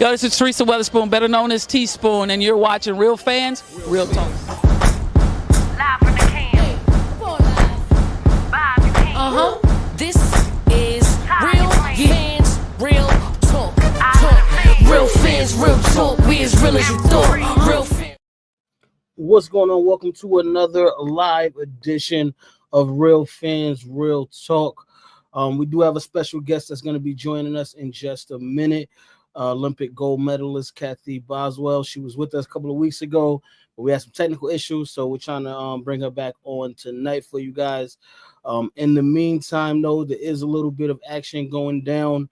Yo, this is Teresa Weatherspoon, better known as Teaspoon, and you're watching Real Fans, Real Talk. Live from the can. Vibe, you can't. This is Real Fans, Real Talk. Real Fans, Real Talk. We as real as you thought. Real Fans. What's going on? Welcome to another live edition of Real Fans, Real Talk. We do have a special guest that's going to be joining us in just a minute. Olympic Gold Medalist Cathy Boswell. She was with us a couple of weeks ago, but we had some technical issues, so we're trying to bring her back on tonight for you guys. In the meantime, though, there is a little bit of action going down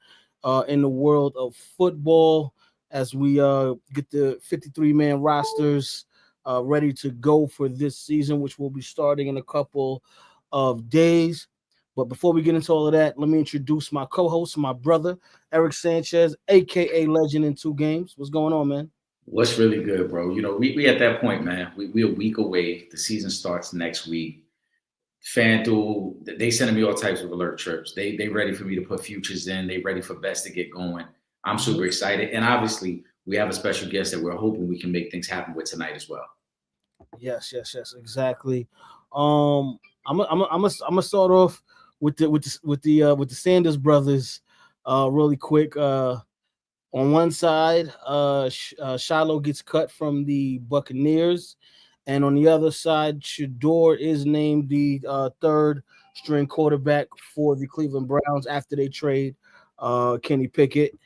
in the world of football as we get the 53-man rosters ready to go for this season, which will be starting in a couple of days. But before we get into all of that, let me introduce my co-host, my brother, Eric Sanchez, a.k.a. Legend in Two Games. What's going on, man? What's really good, bro? You know, we at that point, man. We're a week away. The season starts next week. FanDuel, they sending me all types of alert trips. They ready for me to put futures in. They ready for bets to get going. I'm super excited. And obviously, we have a special guest that we're hoping we can make things happen with tonight as well. Yes, exactly. I'm gonna start off with the Sanders brothers, really quick. On one side, Shiloh gets cut from the Buccaneers, and on the other side, Shador is named the third string quarterback for the Cleveland Browns after they trade Kenny Pickett.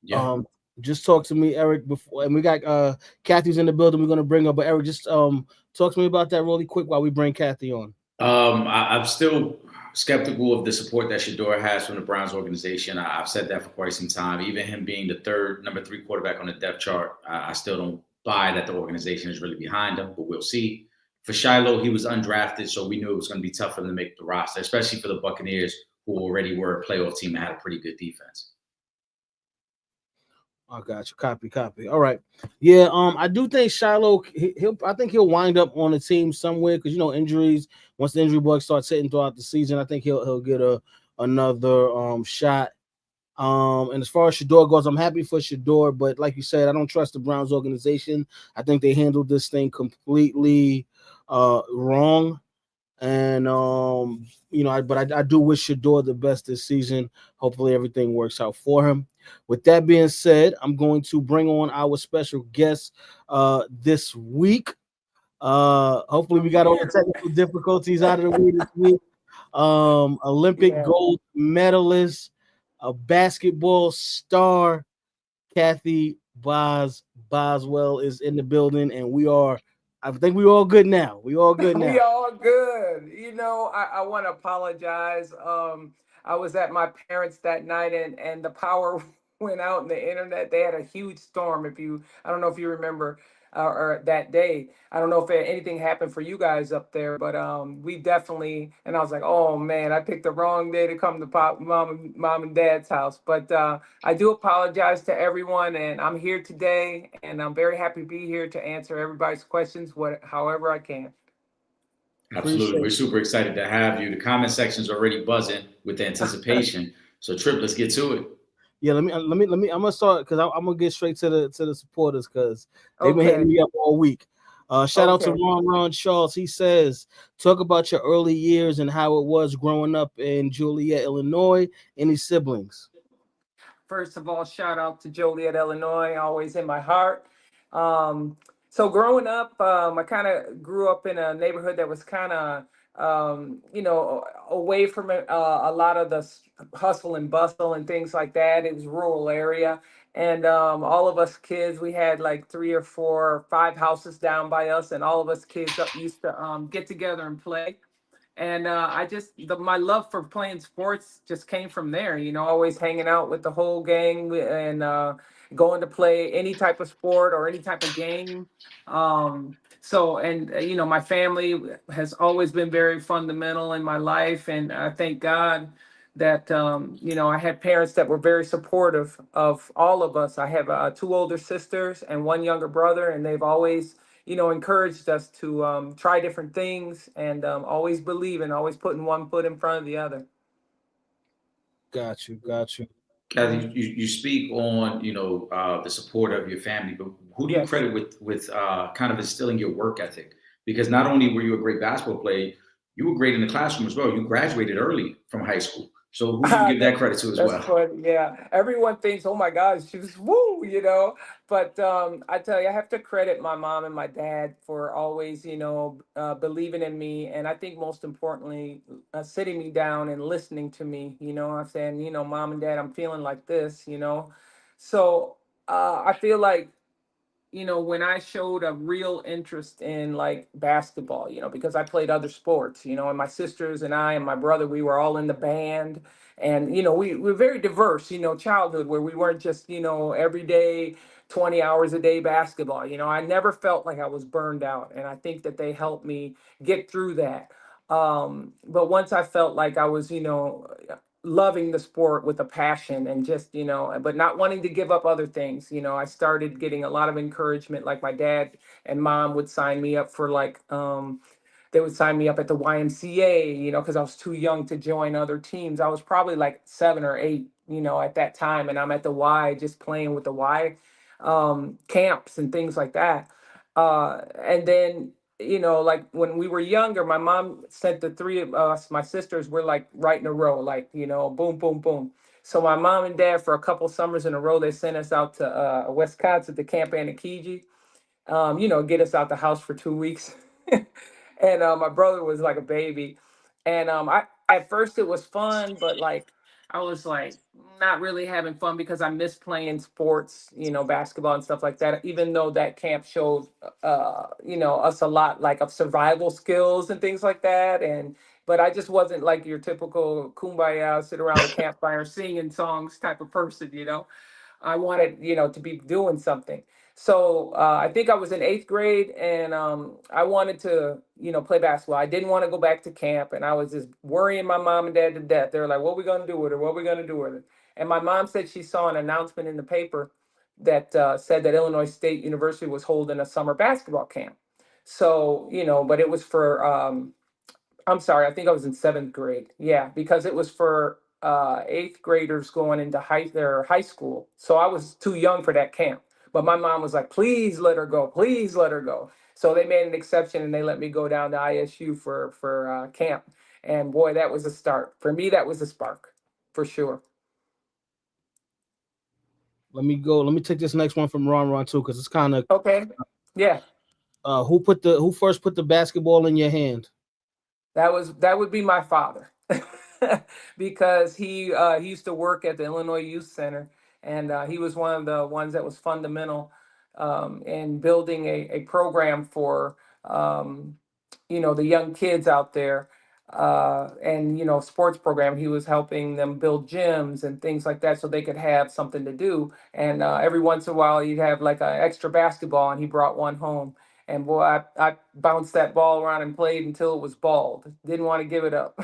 Yeah. Just talk to me, Eric, before, and we got Cathy's in the building. We're gonna bring her, but Eric, just talk to me about that really quick while we bring Cathy on. I'm still skeptical of the support that Shador has from the Browns organization. I've said that for quite some time. Even him being the number three quarterback on the depth chart, I still don't buy that the organization is really behind him, but we'll see. For Shiloh, he was undrafted, so we knew it was going to be tough for him to make the roster, especially for the Buccaneers, who already were a playoff team and had a pretty good defense. I got you. Copy. All right. Yeah. I do think Shiloh. I think he'll wind up on a team somewhere because injuries. Once the injury bug starts hitting throughout the season, I think he'll get another shot. And as far as Shador goes, I'm happy for Shador, but like you said, I don't trust the Browns organization. I think they handled this thing completely wrong. And I do wish Shador the best this season. Hopefully everything works out for him. With that being said, I'm going to bring on our special guest this week. Hopefully we got all the technical difficulties out of the way this week. Olympic gold medalist, a basketball star, Cathy Boswell is in the building, and I think we're all good now. We all good. I want to apologize. I was at my parents' that night and the power went out and the internet. They had a huge storm. I don't know if you remember, or that day. I don't know if anything happened for you guys up there, but we definitely. And I was like, oh man, I picked the wrong day to come to mom and dad's house. But I do apologize to everyone, and I'm here today, and I'm very happy to be here to answer everybody's questions, however I can. Absolutely. We're super excited to have you. The comment section's already buzzing with the anticipation. So Trip, let's get to it. Yeah, let me. I'm gonna start because I'm gonna get straight to the supporters because they've been hitting me up all week. Shout out to Ron Charles. He says, talk about your early years and how it was growing up in Joliet, Illinois. Any siblings? First of all, shout out to Joliet, Illinois, always in my heart. So growing up, I kind of grew up in a neighborhood that was kind of, away from a lot of the hustle and bustle and things like that. It was a rural area. And all of us kids, we had like 3 or 4 or 5 houses down by us. And all of us kids used to get together and play. And my love for playing sports just came from there, always hanging out with the whole gang and going to play any type of sport or any type of game. My family has always been very fundamental in my life. And I thank God that, I had parents that were very supportive of all of us. I have 2 older sisters and 1 younger brother, and they've always encouraged us to try different things and always believe and always putting one foot in front of the other. Got you. Kathy, you speak on, the support of your family, but who do you Yes. credit with kind of instilling your work ethic? Because not only were you a great basketball player, you were great in the classroom as well. You graduated early from high school. So who do you give that credit to as That's well? funny. Yeah. Everyone thinks, oh my gosh, she was woo, But I tell you, I have to credit my mom and my dad for always, believing in me. And I think most importantly, sitting me down and listening to me, I'm saying, mom and dad, I'm feeling like this. So I feel like when I showed a real interest in like basketball, because I played other sports, and my sisters and I and my brother, we were all in the band. And, we were very diverse, childhood where we weren't just, every day, 20 hours a day basketball. I never felt like I was burned out. And I think that they helped me get through that. But once I felt like I was, loving the sport with a passion and just but not wanting to give up other things, I started getting a lot of encouragement. Like my dad and mom would sign me up for like they would sign me up at the YMCA, because I was too young to join other teams. I was probably like 7 or 8, at that time, and I'm at the Y just playing with the Y camps and things like that. And then like when we were younger, my mom sent the three of us, my sisters, were like right in a row, like, boom, boom, boom. So my mom and dad, for a couple summers in a row, they sent us out to Wisconsin to Camp Anakiji, get us out the house for 2 weeks. And my brother was like a baby. And I at first it was fun, but like I was like not really having fun because I miss playing sports, basketball and stuff like that. Even though that camp showed, us a lot like of survival skills and things like that. And but I just wasn't like your typical kumbaya, sit around the campfire singing songs type of person. I wanted, to be doing something. So I think I was in 8th grade, and I wanted to, play basketball. I didn't want to go back to camp, and I was just worrying my mom and dad to death. They were like, "What are we gonna do with her? What are we gonna do with her?" And my mom said she saw an announcement in the paper that said that Illinois State University was holding a summer basketball camp. So, but it was for I'm sorry, I think I was in 7th grade. Yeah, because it was for 8th graders going into their high school. So I was too young for that camp. But my mom was like, please let her go. Please let her go. So they made an exception and they let me go down to ISU for camp. And boy, that was a start. For me, that was a spark, for sure. Let me go. Let me take this next one from Ron too, because it's kind of Okay. Yeah. who first put the basketball in your hand? That would be my father, because he used to work at the Illinois Youth Center, and he was one of the ones that was fundamental in building a program for the young kids out there, and sports program. He was helping them build gyms and things like that so they could have something to do. And every once in a while, you'd have like an extra basketball, and he brought one home. And boy, I bounced that ball around and played until it was bald. Didn't want to give it up.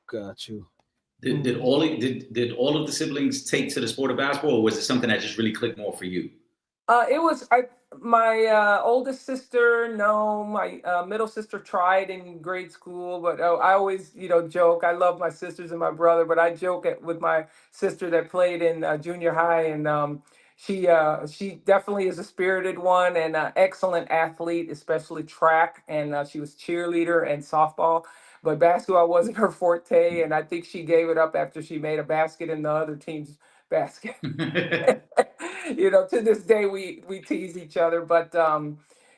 Got you. Did all of the siblings take to the sport of basketball, or was it something that just really clicked more for you? It was my oldest sister. No, my middle sister tried in grade school, but I always, joke. I love my sisters and my brother, but I joke with my sister that played in junior high, and she definitely is a spirited one and an excellent athlete, especially track, and she was cheerleader and softball. But basketball wasn't her forte, and I think she gave it up after she made a basket in the other team's basket. To this day we tease each other, but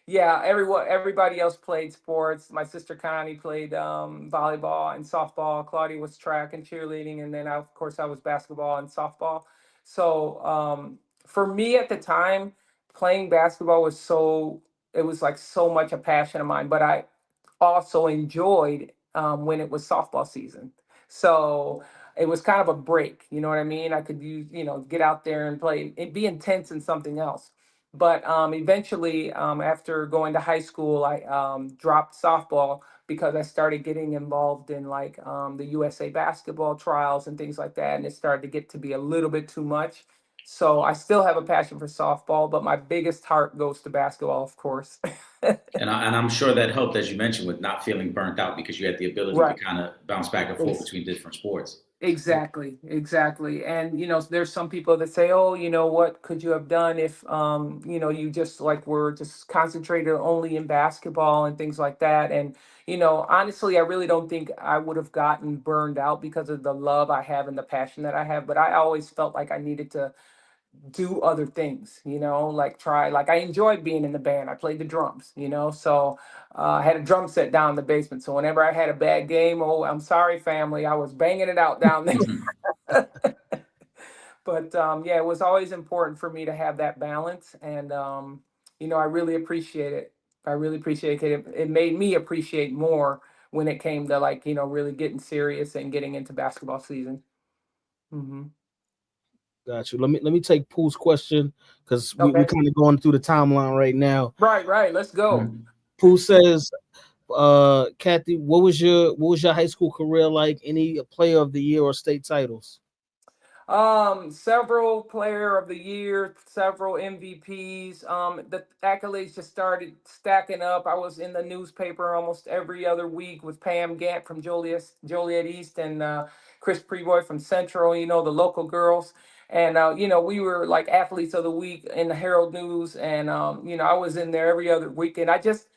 yeah, everybody else played sports. My sister Connie played volleyball and softball. Claudia was track and cheerleading, and then of course I was basketball and softball. So for me at the time, playing basketball it was like so much a passion of mine, but I also enjoyed when it was softball season. So it was kind of a break, you know what I mean? I could use, get out there and play, and be intense in something else. But eventually, after going to high school, I dropped softball because I started getting involved in like the USA basketball trials and things like that. And it started to get to be a little bit too much. So I still have a passion for softball, but my biggest heart goes to basketball, of course. And I'm sure that helped, as you mentioned, with not feeling burnt out because you had the ability Right. to kind of bounce back and forth between different sports. Exactly, exactly. And there's some people that say, "Oh, what could you have done if you just like were just concentrated only in basketball and things like that." And honestly, I really don't think I would have gotten burned out because of the love I have and the passion that I have, but I always felt like I needed to do other things, like try, like I enjoyed being in the band. I played the drums, so I had a drum set down in the basement. So whenever I had a bad game, oh, I'm sorry, family, I was banging it out down there. But yeah, it was always important for me to have that balance. And, I really appreciate it. I really appreciate it. It made me appreciate more when it came to like, really getting serious and getting into basketball season. Hmm. Got you. Let me take Pooh's question because we Okay. kind of going through the timeline right now. Right, right. Let's go. Pooh says, Cathy, what was your high school career like? Any player of the year or state titles? Several player of the year, several MVPs. The accolades just started stacking up. I was in the newspaper almost every other week with Pam Gant from Joliet East and Chris Preboy from Central, the local girls. And we were like athletes of the week in the Herald News, and I was in there every other weekend. I just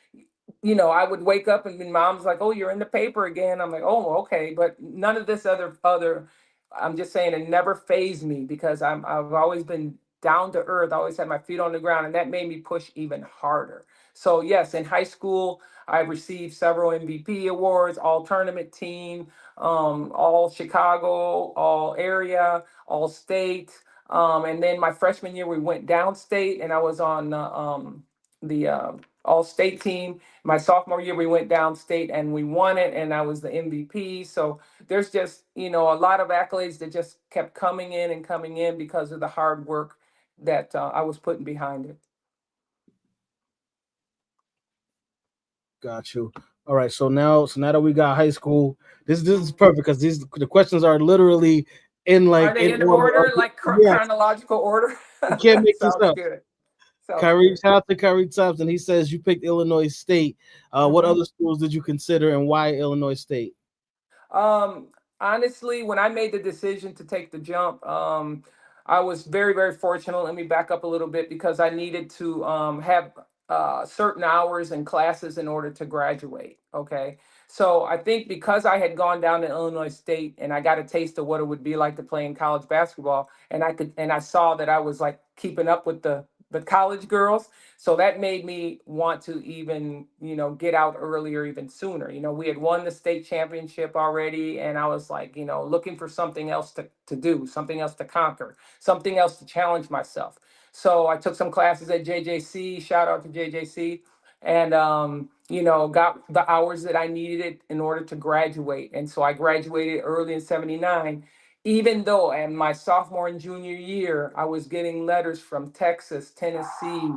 I would wake up and mom's like, "Oh, you're in the paper again." I'm like, "Oh, okay." But none of this other. I'm just saying it never phased me because I've always been down to earth. I always had my feet on the ground, and that made me push even harder. So yes, in high school, I received several MVP awards, all tournament team, all Chicago, all area, all state. And then my freshman year, we went downstate, and I was on the all state team. My sophomore year, we went downstate and we won it, and I was the MVP. So there's just, a lot of accolades that just kept coming in and coming in because of the hard work that I was putting behind it. Got you. All right. So now that we got high school, this is perfect because the questions are literally in Are like they in in order. order, like Yes, chronological order? you can't make this Sounds up. good. Sounds Kyrie, good. shout out to Kyrie Thompson. He says you picked Illinois State. What Mhm. other schools did you consider and why Illinois State? Um, Honestly, when I made the decision to take the jump, I was very, very fortunate. Let me back up a little bit because I needed to have certain hours and classes in order to graduate. Okay. So I think because I had gone down to Illinois State and I got a taste of what it would be like to play in college basketball, and I saw that I was like keeping up with the college girls. So that made me want to even, get out earlier, even sooner. We had won the state championship already, and I was like, looking for something else to do, something else to conquer, something else to challenge myself. So I took some classes at JJC, shout out to JJC, and, got the hours that I needed in order to graduate. And so I graduated early in 79, even though in my sophomore and junior year, I was getting letters from Texas, Tennessee,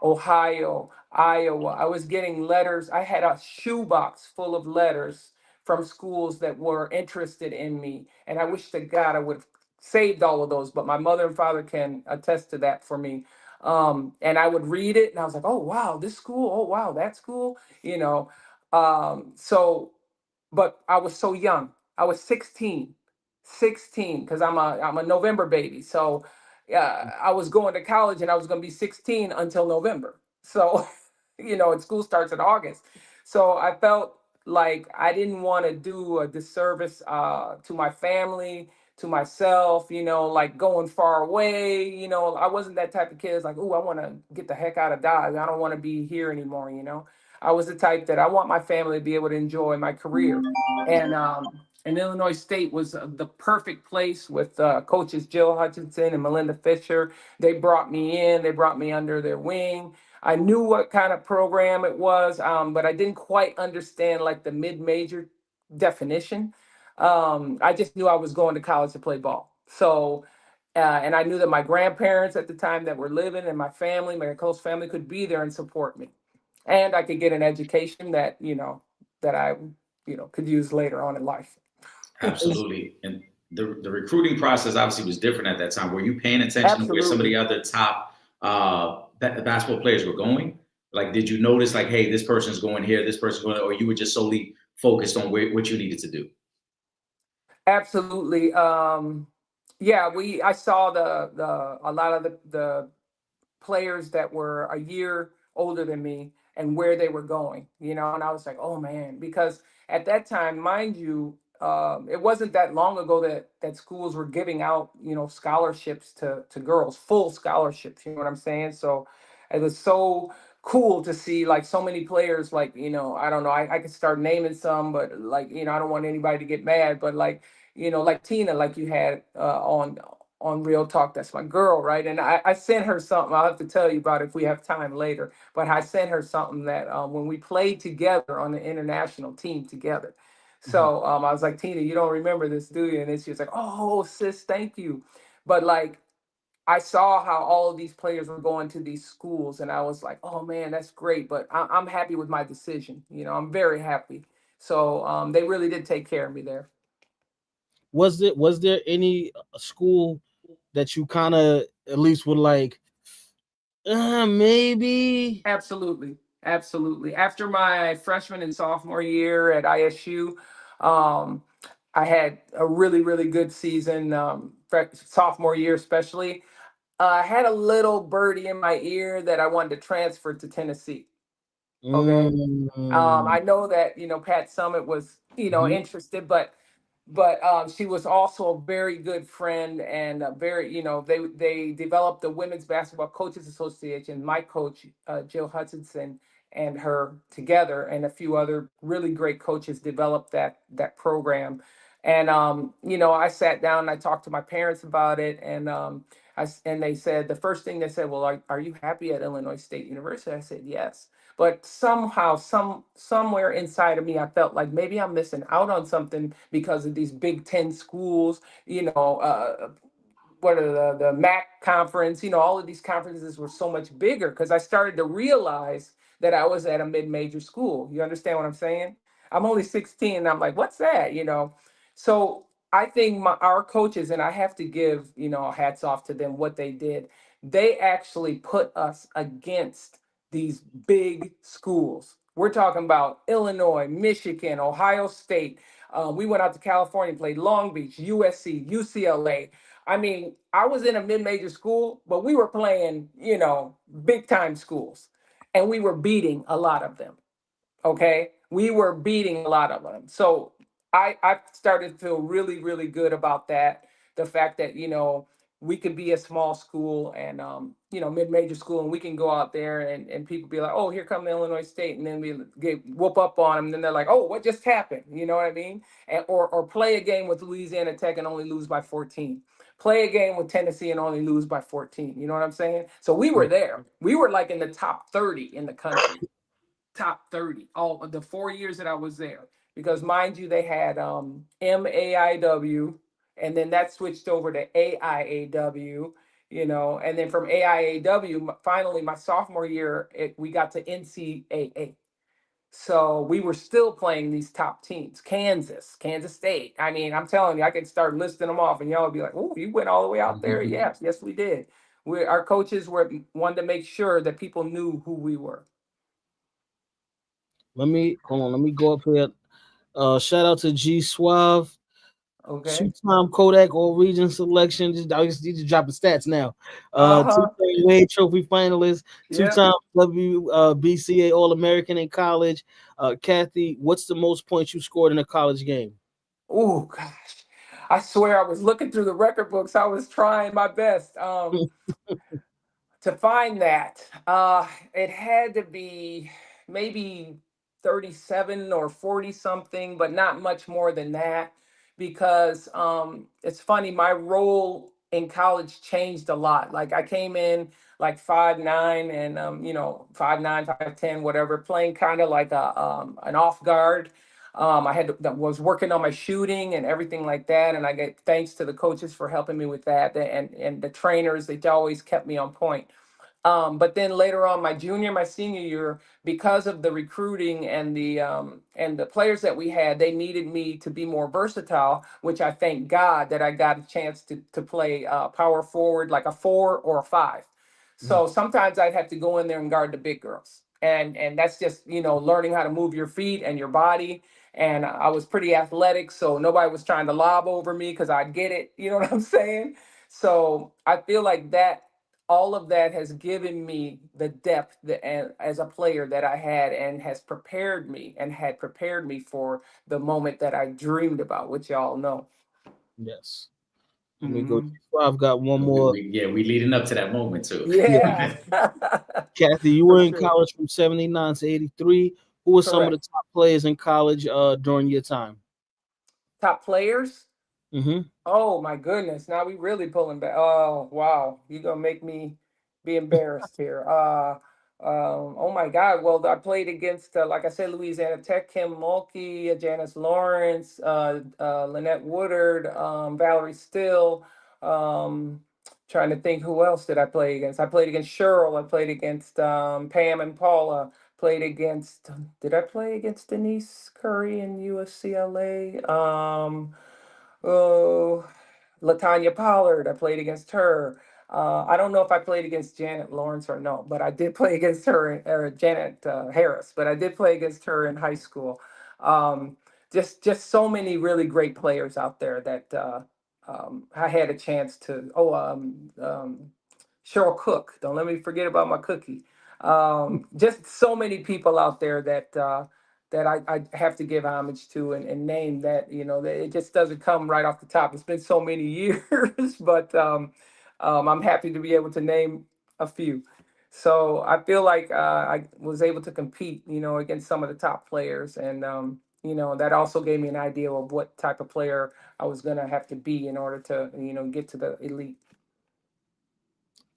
Ohio, Iowa. I was getting letters. I had a shoebox full of letters from schools that were interested in me. And I wish to God I would have saved all of those, but my mother and father can attest to that for me. And I would read it and I was like, "Oh, wow, this school. Oh, wow, that school," So, but I was so young. I was 16 because I'm a November baby. So I was going to college and I was going to be 16 until November. So, and school starts in August. So I felt like I didn't want to do a disservice to my family, to myself, like going far away. I wasn't that type of kid. It's like, "Oh, I want to get the heck out of Dodge. I don't want to be here anymore. I was the type that I want my family to be able to enjoy my career. And Illinois State was the perfect place with coaches Jill Hutchinson and Melinda Fisher. They brought me in, they brought me under their wing. I knew what kind of program it was, but I didn't quite understand like the mid-major definition. I just knew I was going to college to play ball. So, and I knew that my grandparents at the time that were living and my family, my close family, could be there and support me. And I could get an education that, that I, could use later on in life. Absolutely. And the recruiting process obviously was different at that time. Were you paying attention to where some of the Absolutely. other top basketball players were going? Like, did you notice like, hey, this person's going here, this person's going, or you were just solely focused on what you needed to do? Absolutely. Yeah, I saw a lot of the players that were a year older than me and where they were going, and I was like, oh man, because at that time, mind you, it wasn't that long ago that schools were giving out, scholarships to girls, full scholarships, you know what I'm saying? So it was so cool to see like so many players, like, I don't know, I could start naming some, but like, I don't want anybody to get mad, but like, like Tina, like you had on Real Talk. That's my girl, right? And I sent her something. I'll have to tell you about it if we have time later. But I sent her something that when we played together on the international team together. Mhm. So I was like, Tina, you don't remember this, do you? And then she was like, oh, sis, thank you. But like, I saw how all of these players were going to these schools, and I was like, oh man, that's great. But I'm happy with my decision. I'm very happy. So they really did take care of me there. Was there any school that you kind of at least would like, maybe? Absolutely. Absolutely. After my freshman and sophomore year at ISU, um, I had a really, really good season, sophomore year especially. I had a little birdie in my ear that I wanted to transfer to Tennessee. Okay. Mm. I know that, Pat Summit was, Mhm. interested, but she was also a very good friend and a very, they developed the Women's Basketball Coaches Association. My coach, Jill Hutchinson, and her together, and a few other really great coaches developed that program. And I sat down and I talked to my parents about it, and and they said the first thing they said, well, are you happy at Illinois State University? I said yes. But somehow, somewhere inside of me, I felt like maybe I'm missing out on something because of these Big Ten schools. What are the MAC conference? All of these conferences were so much bigger because I started to realize that I was at a mid-major school. You understand what I'm saying? I'm only 16, and I'm like, what's that? So I think our coaches, and I have to give hats off to them what they did. They actually put us against these big schools. We're talking about Illinois, Michigan, Ohio State. We went out to California, played Long Beach, USC, UCLA. I mean, I was in a mid-major school, but we were playing, big time schools, and we were beating a lot of them. Okay, we were beating a lot of them. So I started to feel really, really good about that. The fact that we could be a small school and mid-major school, and we can go out there and people be like, oh, here come the Illinois State, and then we get whoop up on them, and then they're like, oh, what just happened? You know what I mean? And or play a game with Louisiana Tech and only lose by 14. Play a game with Tennessee and only lose by 14. You know what I'm saying? So we were there. We were like in the top 30 in the country, top 30 all of the 4 years that I was there. Because mind you, they had MAIW, and then that switched over to AIAW, and then from AIAW, finally my sophomore year, we got to NCAA. So we were still playing these top teams, Kansas State. I mean, I'm telling you, I could start listing them off, and y'all would be like, "Oh, you went all the way out there?" Yes, yes, we did. Our coaches were wanted to make sure that people knew who we were. Let me hold on. Let me go up here. Shout out to G Suave, Okay. two-time Kodak All Region selection. I just need to drop the stats now. Uh-huh. Two-time Wade Trophy finalist, Yeah. two-time WBCA All American in college. Cathy, what's the most points you scored in a college game? Oh gosh. I swear I was looking through the record books. I was trying my best to find that. It had to be maybe 37 or 40 something, but not much more than that because it's funny, my role in college changed a lot. Like I came in like 5'9" and 5'9", 5'10", whatever, playing kind of like an off guard. Was working on my shooting and everything like that, and I get thanks to the coaches for helping me with that, and the trainers. They always kept me on point. But then later on, my junior, my senior year, because of the recruiting and the players that we had, they needed me to be more versatile. Which I thank God that I got a chance to play power forward, like a 4 or a 5. So sometimes I'd have to go in there and guard the big girls, and that's just learning how to move your feet and your body. and I was pretty athletic, so nobody was trying to lob over me because I'd get it. You know what I'm saying? So I feel like that all of that has given me the depth as a player that I had, and has prepared me and had prepared me for the moment that I dreamed about, which y'all know. Yes. Let me go. Mhm. I've got one more. We leading up to that moment too. Yeah. Yeah. Kathy, you For were in sure. college from 79 to 83. Who were some of the Correct. top players in college during your time? Top players? Mm-hmm. Oh my goodness. Now we really pulling back. Oh wow. You're gonna make me be embarrassed here. Oh my God. Well, I played against, like I said, Louisiana Tech, Kim Mulkey, Janice Lawrence, Lynette Woodard, Valerie Still. Um, Trying to think who else did I play against. I played against Cheryl. I played against Pam and Paula. Played against. Did I play against Denise Curry in USCLA? Oh, Latanya Pollard. I played against her. I don't know if I played against Janet Lawrence or no, but I did play against her, or Janet Harris. But I did play against her in high school. Um, just so many really great players out there that I had a chance to. Cheryl Cook. Don't let me forget about my cookie. Just so many people out there that I have to give homage to, and name that, that it just doesn't come right off the top. It's been so many years, but I'm happy to be able to name a few. So I feel like I was able to compete, against some of the top players, and that also gave me an idea of what type of player I was gonna have to be in order to, get to the elite.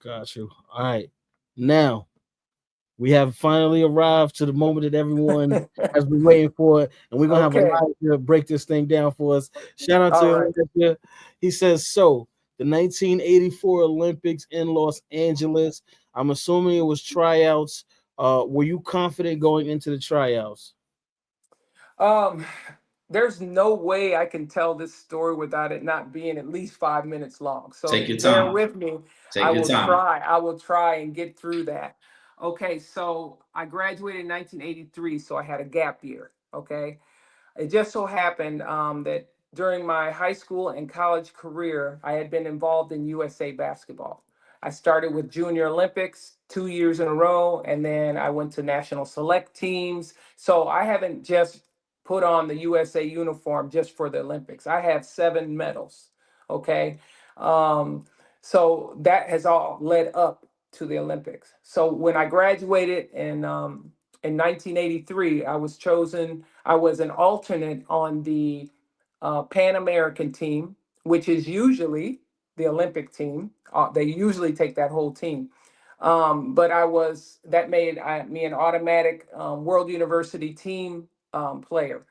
Got you. All right. Now we have finally arrived to the moment that everyone has been waiting for, and we're gonna have a Okay. lot to break this thing down for us. Shout out All to right. him. He says so. The 1984 Olympics in Los Angeles. I'm assuming it was tryouts. Were you confident going into the tryouts? Um, there's no way I can tell this story without it not being at least 5 minutes long. So if Take you your bear time. with me, I Take your will time. try. I will try and get through that. Okay, so I graduated in 1983, so I had a gap year. Okay. It just so happened that during my high school and college career, I had been involved in USA basketball. I started with Junior Olympics 2 years in a row, and then I went to national select teams. So I haven't just put on the USA uniform just for the Olympics. I have 7 medals. Okay. Um, so that has all led up to the Olympics. So when I graduated in 1983, I was an alternate on the Pan American team, which is usually the Olympic team. They usually take that whole team. But that made me an automatic World University team player.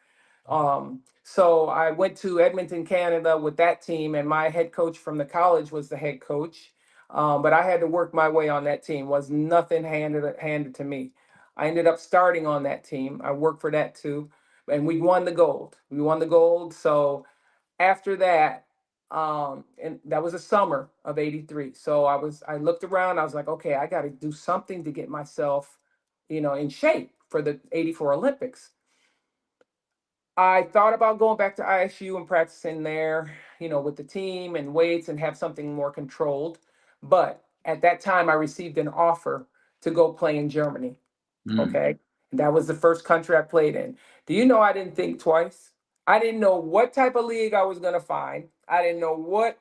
So I went to Edmonton, Canada with that team, and my head coach from the college was the head coach. But I had to work my way on that team. Was nothing handed to me. I ended up starting on that team. I worked for that too, and we won the gold. We won the gold. So after that, and that was the summer of '83. So I looked around. I was like, okay, I got to do something to get myself, in shape for the '84 Olympics. I thought about going back to ISU and practicing there, with the team and weights and have something more controlled. But at that time, I received an offer to go play in Germany. Mm. Okay. And that was the first country I played in. Do you know I didn't think twice? I didn't know what type of league I was going to find. I didn't know what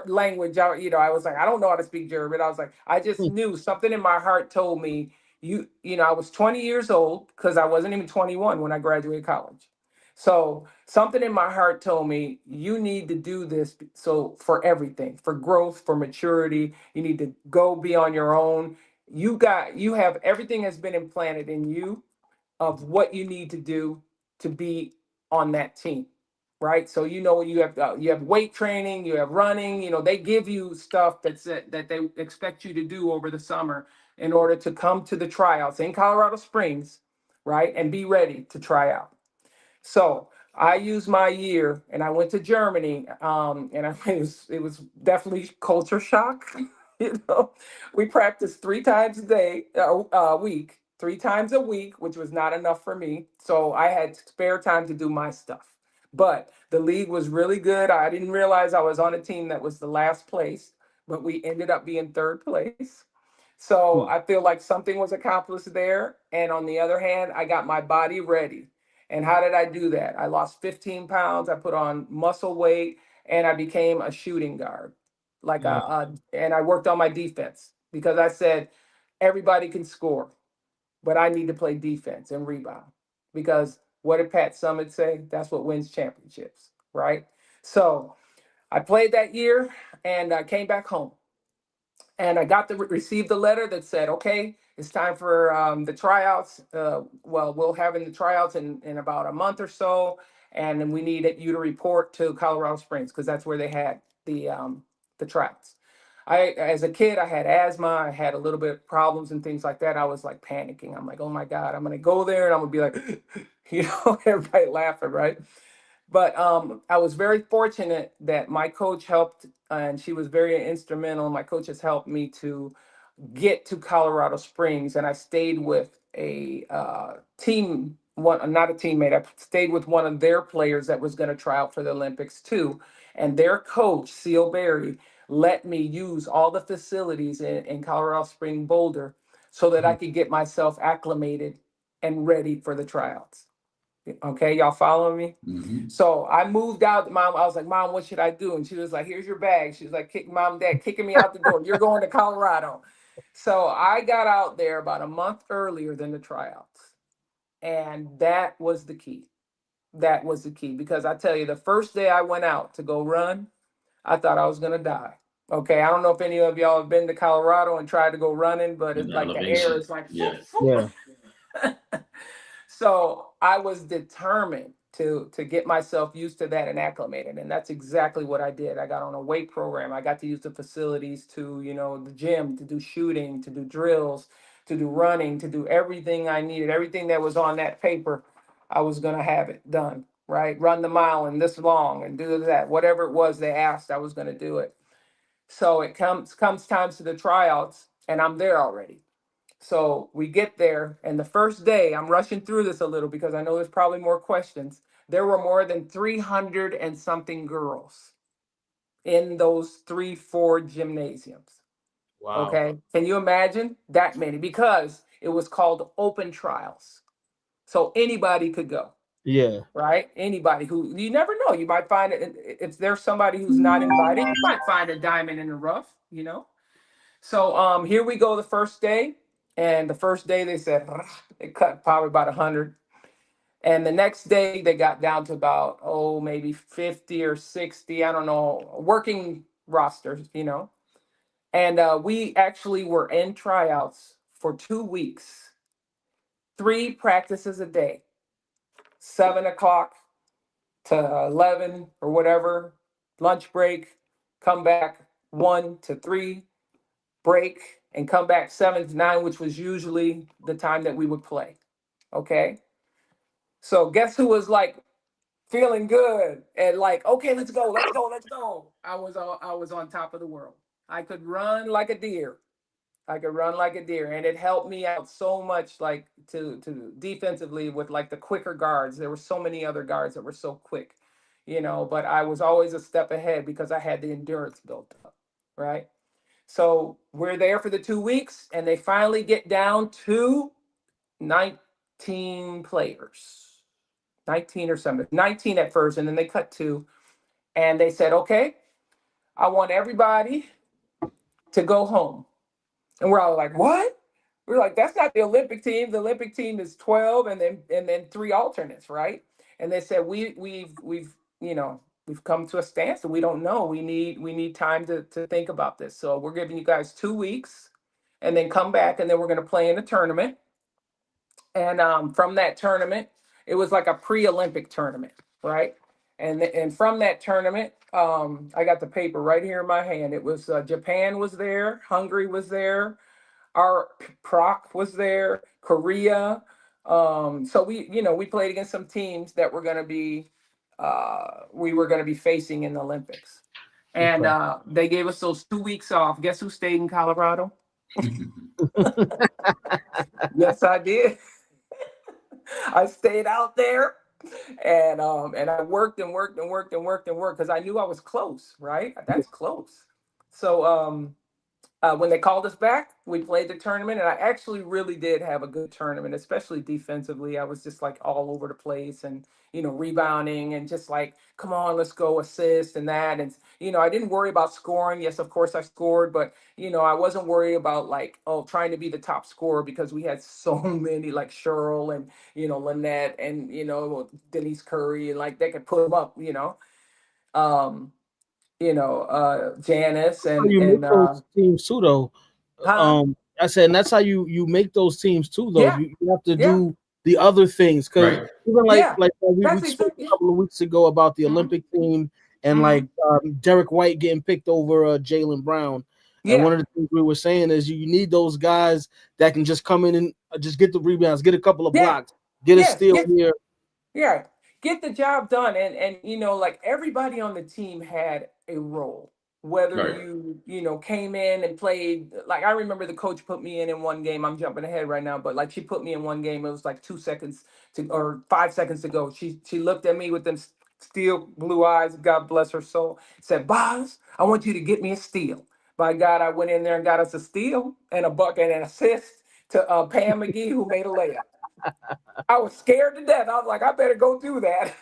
language I was like, I don't know how to speak German. I was like, I just Hmm. knew something in my heart told me, I was 20 years old because I wasn't even 21 when I graduated college. So something in my heart told me you need to do this. So for everything, for growth, for maturity, you need to go be on your own. You have everything has been implanted in you of what you need to do to be on that team, right? So you have weight training, you have running. They give you stuff that they expect you to do over the summer in order to come to the tryouts in Colorado Springs, right, and be ready to try out. So I used my year and I went to Germany, and it was definitely culture shock. you know, we practiced 3 times a day, a week. 3 times a week, which was not enough for me. So I had spare time to do my stuff. But the league was really good. I didn't realize I was on a team that was the last place, but we ended up being third place. So Hmm. I feel like something was accomplished there. And on the other hand, I got my body ready. And how did I do that? I lost 15 pounds. I put on muscle weight and I became a shooting guard. And I worked on my defense because I said, everybody can score, but I need to play defense and rebound because what did Pat Summitt say? That's what wins championships, right? So I played that year and I came back home and I got to receive the letter that said, okay, it's time for the tryouts. Well, we'll have in the tryouts in about a month or so, and then we need you to report to Colorado Springs because that's where they had the tryouts. As a kid, I had asthma. I had a little bit of problems and things like that. I was like panicking. I'm like, oh my God, I'm gonna go there and I'm gonna be like, everybody laughing, right? But I was very fortunate that my coach helped, and she was very instrumental. My coach has helped me to get to Colorado Springs, and I stayed with a not a teammate. I stayed with one of their players that was going to try out for the Olympics too. And their coach, Seal Berry, let me use all the facilities in Colorado Spring, Boulder, so that I could get myself acclimated and ready for the tryouts. Okay, y'all follow me? Mhm. So I moved out. Mom, I was like, Mom, what should I do? And she was like, here's your bag. She was like, Mom and Dad kicking me out the door. You're going to Colorado. So I got out there about a month earlier than the tryouts. And that was the key. That was the key. Because I tell you, the first day I went out to go run, I thought I was going to die. Okay, I don't know if any of y'all have been to Colorado and tried to go running, but And it's the like the air elevation. is like, Yeah. Yeah. So I was determined to get myself used to that and acclimated, and that's exactly what I did. I got on a weight program. I got to use the facilities to, the gym, to do shooting, to do drills, to do running, to do everything I needed. Everything that was on that paper, I was gonna have it done. Right, run the mile in this long and do that. Whatever it was they asked, I was gonna do it. So it comes time to the tryouts, and I'm there already. So we get there, and the first day, I'm rushing through this a little because I know there's probably more questions. There were more than 300 and something girls in those 4 gymnasiums. Wow. Okay. Can you imagine that many? Because it was called open trials. So anybody could go, Yeah. right? Anybody who, you never know. You might find it, if there's somebody who's not invited, you might find a diamond in the rough. So here we go the first day. And the first day they said they cut probably about 100. And the next day they got down to about, maybe 50 or 60, I don't know, working rosters. And we actually were in tryouts for 2 weeks, 3 practices a day, 7 o'clock to 11 or whatever, lunch break, come back 1 to 3, break, and come back 7 to 9, which was usually the time that we would play. Okay. So guess who was like feeling good and like, okay, let's go, let's go, let's go. I was on top of the world. I could run like a deer. I could run like a deer, and it helped me out so much, like to defensively with like the quicker guards. There were so many other guards that were so quick. But I was always a step ahead because I had the endurance built up, right? So we're there for the 2 weeks, and they finally get down to 19 players, 19 or something, 19 at first, and then they cut 2, and they said, okay, I want everybody to go home. And we're all like, what? We're like, that's not the Olympic team. The Olympic team is 12 and then 3 alternates, right? And they said, we've come to a standstill. We don't know. We need time to think about this. So we're giving you guys 2 weeks and then come back, and then we're going to play in a tournament. And from that tournament, it was like a pre-Olympic tournament, right? And from that tournament, I got the paper right here in my hand. It was Japan was there, Hungary was there, our Prague was there, Korea. So we played against some teams that we were going to be facing in the Olympics. And Okay. they gave us those 2 weeks off. Guess who stayed in Colorado? Yes, I did. I stayed out there and I worked and worked and worked and worked and worked because I knew I was close, right? That's close. So when they called us back, we played the tournament, and I actually really did have a good tournament, especially defensively. I was just like all over the place and, rebounding and just like, come on, let's go assist and that. And, I didn't worry about scoring. Yes, of course I scored, but, I wasn't worried about like, oh, trying to be the top scorer because we had so many like Cheryl and, Lynette and, Denise Curry and like they could put them up, um, Janice How you make those teams too, though. huh? I said, and that's how you make those teams too, though. Yeah, You have to yeah. do the other things because Right. even Yeah, like we that's spoke a exactly. couple of weeks ago about the Mhm, Olympic team and like mhm. Derek White getting picked over Jalen Brown. And Yeah, one of the things we were saying is you need those guys that can just come in and just get the rebounds, get a couple of yeah, blocks, get a yes, steal get here. yeah, get the job done, and like everybody on the team had a role. Whether Right. you came in and played, like I remember the coach put me in one game. I'm jumping ahead right now, but like she put me in one game. It was like 2 seconds to or 5 seconds to go. She looked at me with them steel blue eyes. God bless her soul. Said, "Boz, I want you to get me a steal." By God, I went in there and got us a steal and a bucket and an assist to Pam McGee, who made a layup. I was scared to death. I was like, I better go do that.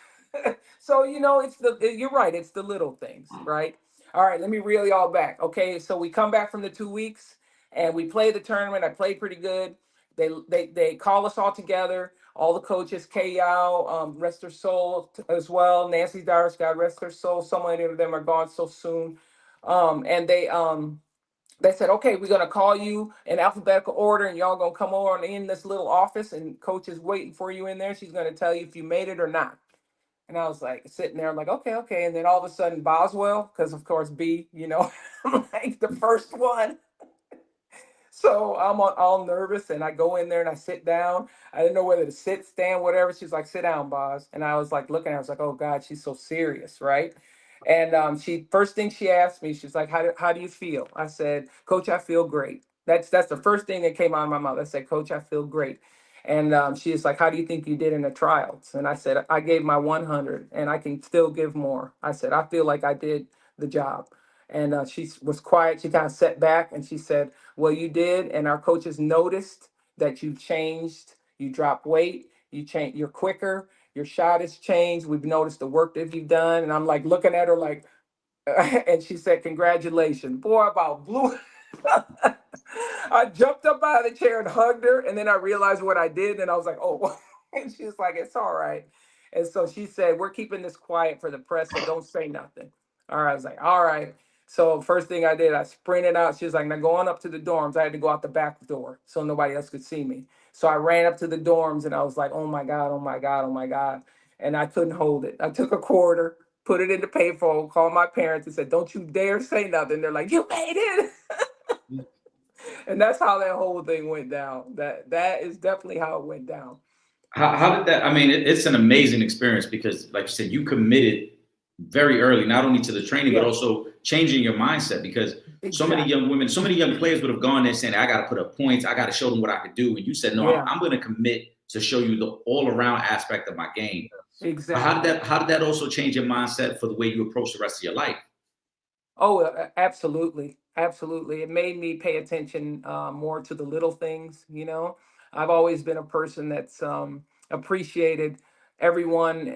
So, you're right. It's the little things, right? All right, let me reel y'all back. Okay, so we come back from the 2 weeks and we play the tournament. I played pretty good. They call us all together. All the coaches, Kay Yao, rest her soul as well. Nancy Darius, God rest her soul. So many of them are gone so soon. And they said, okay, we're gonna call you in alphabetical order, and y'all gonna come over in this little office, and coach is waiting for you in there. She's gonna tell you if you made it or not. And I was like sitting there, I'm like, okay, okay. And then all of a sudden, Boswell, because of course B, I'm like the first one. So I'm all nervous, and I go in there and I sit down. I didn't know whether to sit, stand, whatever. She's like, "Sit down, boss." And I was like looking at her. I was like, "Oh God, she's so serious, right?" And she first thing she asked me, she's like, "How do you feel?" I said, "Coach, I feel great." That's the first thing that came out of my mouth. I said, "Coach, I feel great." And she's like, "How do you think you did in the trials?" And I said, "I gave my 100, and I can still give more." I said, "I feel like I did the job." And she was quiet. She kind of sat back, and she said, well, you did, and our coaches noticed that you changed. You dropped weight. You change. You're quicker. Your shot has changed. We've noticed the work that you've done. And I'm like looking at her like, and she said, "Congratulations, boy!" I about blew. I jumped up out of the chair and hugged her, and then I realized what I did, and I was like, "Oh!" And she was like, "It's all right." And so she said, "We're keeping this quiet for the press, so don't say nothing." All right, I was like, "All right." So first thing I did, I sprinted out. She was like, "Now go on up to the dorms." I had to go out the back door so nobody else could see me. So I ran up to the dorms, and I was like, "Oh my God, oh my God, oh my God." And I couldn't hold it. I took a quarter, put it in the payphone, called my parents and said, "Don't you dare say nothing." They're like, "You made it." And that's how that whole thing went down. That is definitely how it went down. How did that? I mean, it's an amazing experience because, like you said, you committed very early, not only to the training, but Yeah, also changing your mindset because so many exactly. young women, so many young players would have gone there saying, I got to put up points. I got to show them what I could do. And you said, no, Yeah, I'm going to commit to show you the all around aspect of my game. But exactly. how did that also change your mindset for the way you approach the rest of your life? Oh, absolutely. Absolutely. It made me pay attention more to the little things. I've always been a person that's appreciated everyone,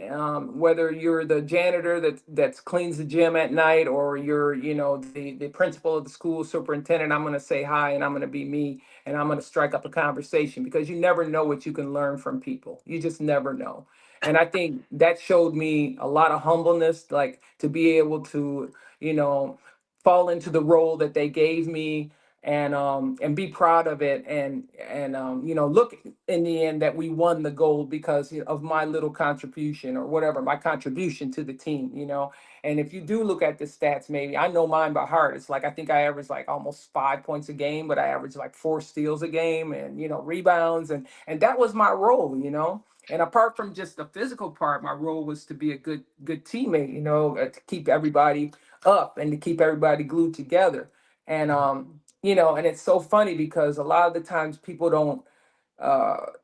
whether you're the janitor that cleans the gym at night or you're, the principal of the school superintendent. I'm going to say hi and I'm going to be me and I'm going to strike up a conversation because you never know what you can learn from people. You just never know. And I think that showed me a lot of humbleness, like to be able to you know, fall into the role that they gave me and be proud of it and look in the end that we won the gold because of my little contribution or whatever my contribution to the team. And if you do look at the stats, maybe I know mine by heart. It's like I think I average like almost 5 points a game, but I average like 4 steals a game and rebounds and that was my role. And apart from just the physical part, my role was to be a good teammate, to keep everybody up and to keep everybody glued together. And and it's so funny because a lot of the times people don't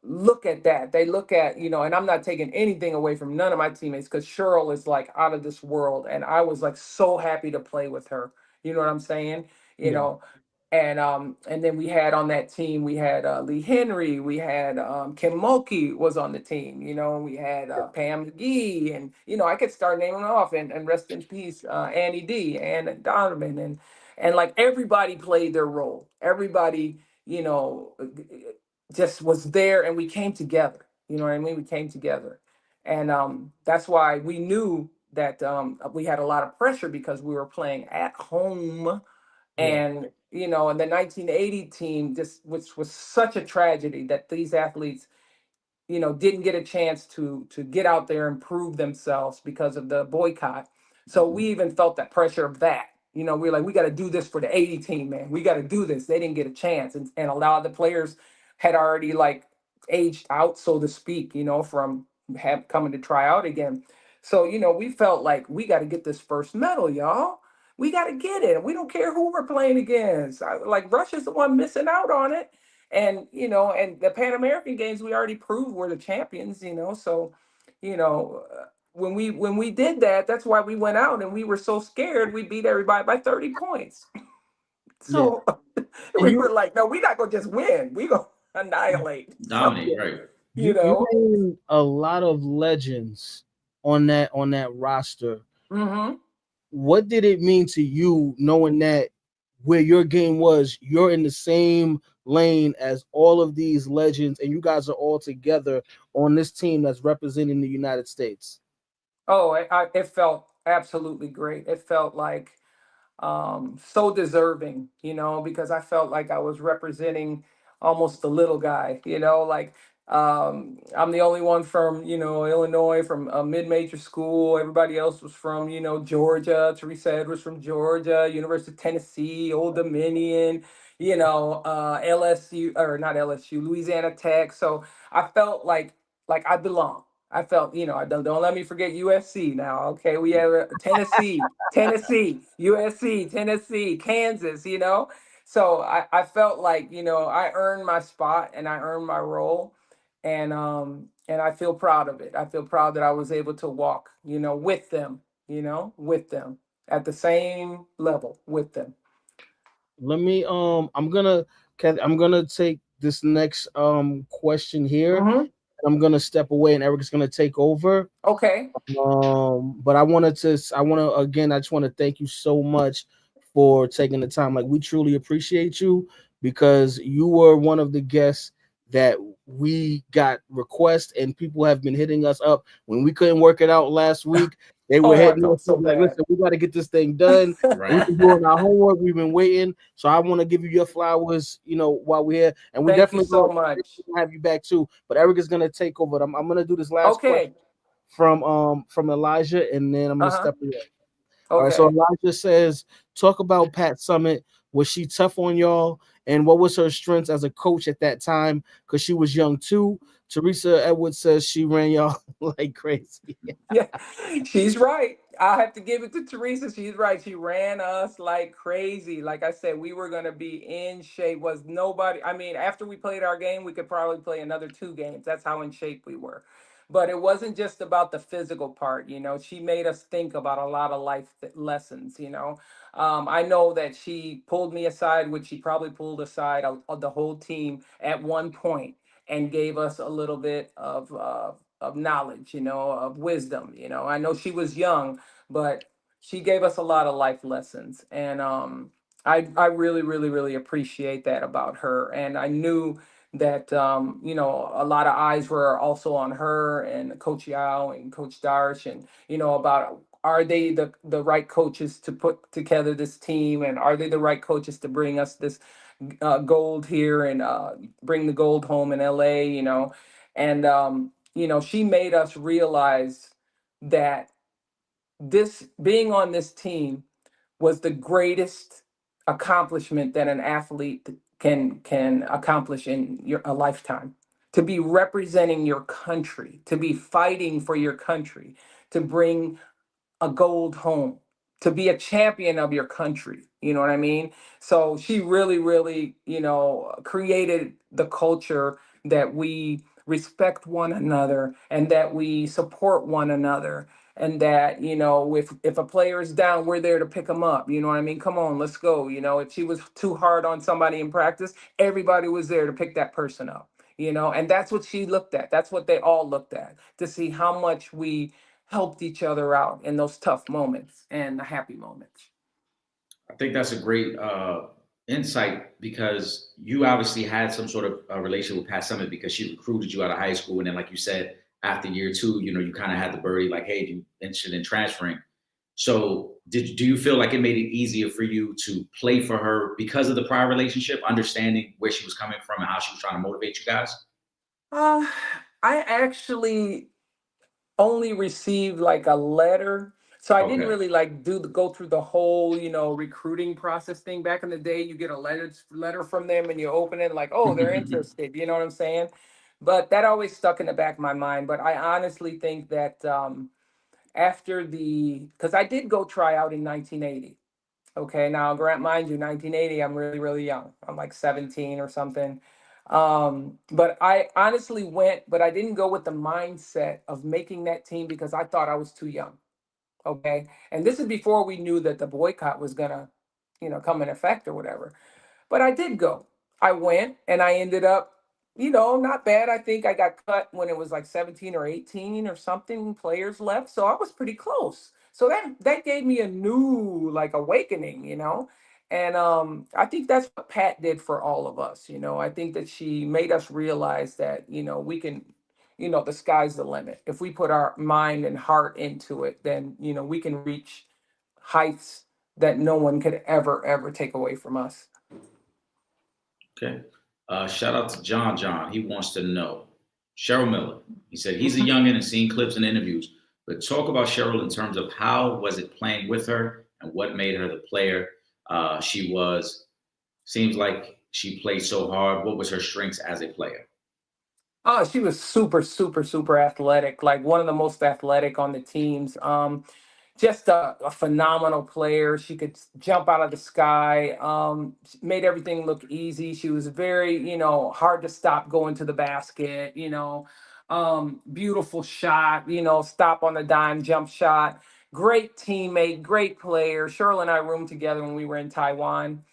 look at that. They look at, you know, and I'm not taking anything away from none of my teammates because Cheryl is like out of this world. And I was like so happy to play with her. You know what I'm saying? You Yeah. know, and then we had on that team, we had Lee Henry, we had Kim Mulkey was on the team, you know, and we had Pam McGee, and you know, I could start naming off, and rest in peace, Annie D and Donovan, and like everybody played their role. Everybody, you know, just was there, and we came together. You know what I mean? We came together, and that's why we knew that we had a lot of pressure because we were playing at home. Yeah. And you know, and the 1980 team, just which was such a tragedy that these athletes, you know, didn't get a chance to get out there and prove themselves because of the boycott. So we even felt that pressure of that. You know, we are like, we got to do this for the 80 team, man. We got to do this. They didn't get a chance, and a lot of the players had already like aged out, so to speak. You know, from have coming to try out again. So you know, we felt like we got to get this first medal, y'all. We got to get it. We don't care who we're playing against. Like Russia's the one missing out on it, and you know, and the Pan American Games, we already proved we're the champions. You know, so you know, when we did that, that's why we went out and we were so scared. We beat everybody by 30 points. Yeah. So And we you were like, no, we're not gonna just win. We gonna annihilate. So Dominate, right? you you know, named a lot of legends on that roster. hmm What did it mean to you knowing that where your game was, you're in the same lane as all of these legends, and you guys are all together on this team that's representing the United States? oh, it felt absolutely great. It felt like so deserving, you know, because I felt like I was representing almost the little guy, you know, like I'm the only one from, you know, Illinois, from a mid-major school. Everybody else was from, you know, Georgia. Teresa Edwards from Georgia, University of Tennessee, Old Dominion, you know, LSU, or not LSU, Louisiana Tech. So I felt like I belong. I felt, you know, I don't let me forget USC now. Okay, we have Tennessee, USC, Tennessee, Kansas, you know. So I felt like, you know, I earned my spot and I earned my role, and I feel proud of it. I feel proud that I was able to walk, you know, with them, you know, with them at the same level with them. Let me I'm gonna take this next question here. Hmm. I'm gonna step away and Eric's gonna take over. Okay. But I just want to thank you so much for taking the time. Like, we truly appreciate you because you were one of the guests that we got requests, and people have been hitting us up when we couldn't work it out last week. They were Oh, I hitting us felt so up like, bad. listen, we got to get this thing done. We've Right. been doing our homework. We've been waiting. So I want to give you your flowers, you know, while we're here. And we Thank you definitely so going much. to have you back too. But Eric is going to take over. I'm going to do this last question Okay. from Elijah, and then I'm gonna Uh-huh. step away. All right. So Okay. Elijah says, talk about Pat Summit. Was she tough on y'all? And what was her strengths as a coach at that time? Because she was young too. Teresa Edwards says she ran y'all like crazy. Yeah, she's right. I have to give it to Teresa. She's right. She ran us like crazy. Like I said, we were gonna be in shape. Was nobody? I mean, after we played our game, we could probably play another two games. That's how in shape we were. But it wasn't just about the physical part. You know, she made us think about a lot of life lessons. You know, I know that she pulled me aside, which she probably pulled aside of the whole team at one point, and gave us a little bit of knowledge, you know, of wisdom. You know, I know she was young, but she gave us a lot of life lessons, and I really, really, really appreciate that about her. And I knew that you know, a lot of eyes were also on her and Coach Yao and Coach Darsh, and you know, about are they the right coaches to put together this team, and are they the right coaches to bring us this gold here, and bring the gold home in LA, you know. And you know, she made us realize that this being on this team was the greatest accomplishment that an athlete can accomplish in a lifetime. To be representing your country, to be fighting for your country, to bring a gold home, to be a champion of your country. You know what I mean? So she really, really, you know, created the culture that we respect one another and that we support one another. And that, if a player is down, we're there to pick them up. You know what I mean? Come on, let's go. If she was too hard on somebody in practice, everybody was there to pick that person up. And that's what she looked at. That's what they all looked at, to see how much we helped each other out in those tough moments and the happy moments. I think that's a great insight, because you obviously had some sort of relationship with Pat Summitt because she recruited you out of high school. And then, like you said, after year two, you kind of had the birdie like, hey, you interested in transferring? So do you feel like it made it easier for you to play for her because of the prior relationship, understanding where she was coming from and how she was trying to motivate you guys? I actually only received like a letter. So I didn't Okay. really like go through the whole, recruiting process thing. Back in the day, you get a letter from them and you open it like, oh, they're interested. You know what I'm saying? But that always stuck in the back of my mind. But I honestly think that because I did go try out in 1980. Okay, now mind you, 1980, I'm really, really young. I'm like 17 or something. But I honestly went, but I didn't go with the mindset of making that team because I thought I was too young. Okay. And this is before we knew that the boycott was gonna, come in effect or whatever. But I did go. I went and I ended up, not bad. I think I got cut when it was like 17 or 18 or something players left. So I was pretty close. So that gave me a new like awakening. And I think that's what Pat did for all of us. I think that she made us realize that, we can, the sky's the limit. If we put our mind and heart into it, then, we can reach heights that no one could ever, ever take away from us. Okay. Shout out to John. John, he wants to know Cheryl Miller. He said he's a youngin' and seen clips and interviews, but talk about Cheryl in terms of how was it playing with her and what made her the player she was. Seems like she played so hard. What was her strengths as a player? Oh, she was super, super, super athletic, like one of the most athletic on the teams. Just a phenomenal player. She could jump out of the sky, made everything look easy. She was very, hard to stop going to the basket, beautiful shot, stop on the dime, jump shot. Great teammate, great player. Cheryl and I roomed together when we were in Taiwan.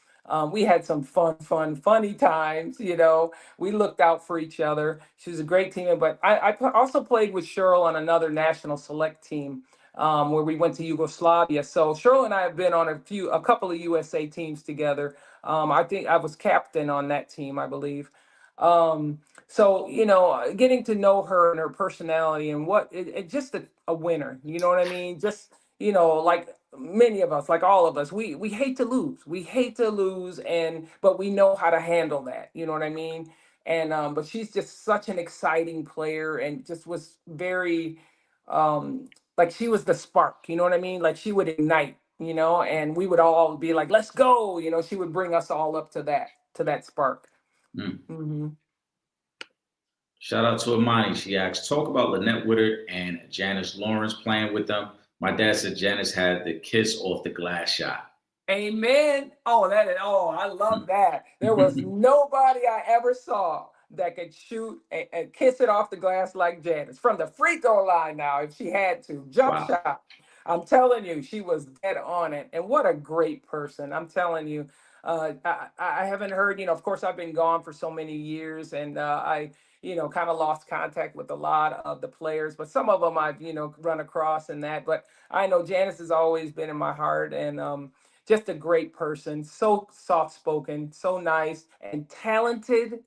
We had some funny times, we looked out for each other. She was a great teammate, but I also played with Cheryl on another national select team where we went to Yugoslavia. So Cheryl and I have been on a couple of USA teams together. I think I was captain on that team, I believe. So getting to know her and her personality and just a winner. You know what I mean? Just like many of us, like all of us, we hate to lose. We hate to lose, but we know how to handle that. You know what I mean? And but she's just such an exciting player and just was very like she was the spark, you know what I mean? Like she would ignite, and we would all be like, let's go. She would bring us all up to that spark. Mm. Hmm. Shout out to Amani. She asked, talk about Lynette Woodard and Janice Lawrence playing with them. My dad said Janice had the kiss off the glass shot. Amen. I love that. There was nobody I ever saw that could shoot and kiss it off the glass like Janice from the free throw line. Now, if she had to jump Wow. shot, I'm telling you, she was dead on it. And what a great person! I'm telling you. I haven't heard. Of course, I've been gone for so many years, and I kind of lost contact with a lot of the players, but some of them I've run across and that. But I know Janice has always been in my heart, and just a great person, so soft spoken, so nice and talented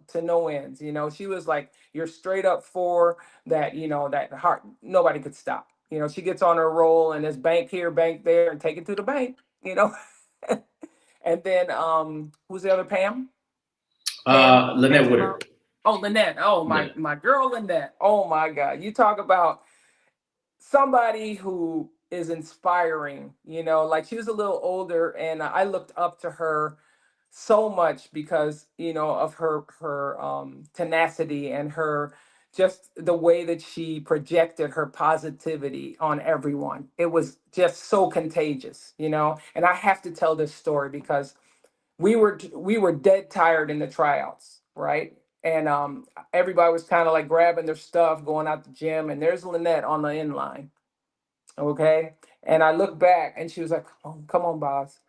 to no ends. She was like your straight up four that that heart nobody could stop. She gets on her roll and there's bank here, bank there, and take it to the bank. And then who's the other Pam? Lynette Pam's mom? Woodard. Oh, Lynette. Oh, my Yeah. my girl Lynette. Oh my God. You talk about somebody who is inspiring, like she was a little older and I looked up to her so much because, of her tenacity and her just the way that she projected her positivity on everyone. It was just so contagious, And I have to tell this story because we were dead tired in the tryouts, right? And everybody was kind of like grabbing their stuff, going out the gym, and there's Lynette on the end line. Okay. And I looked back and she was like, oh, come on, boss.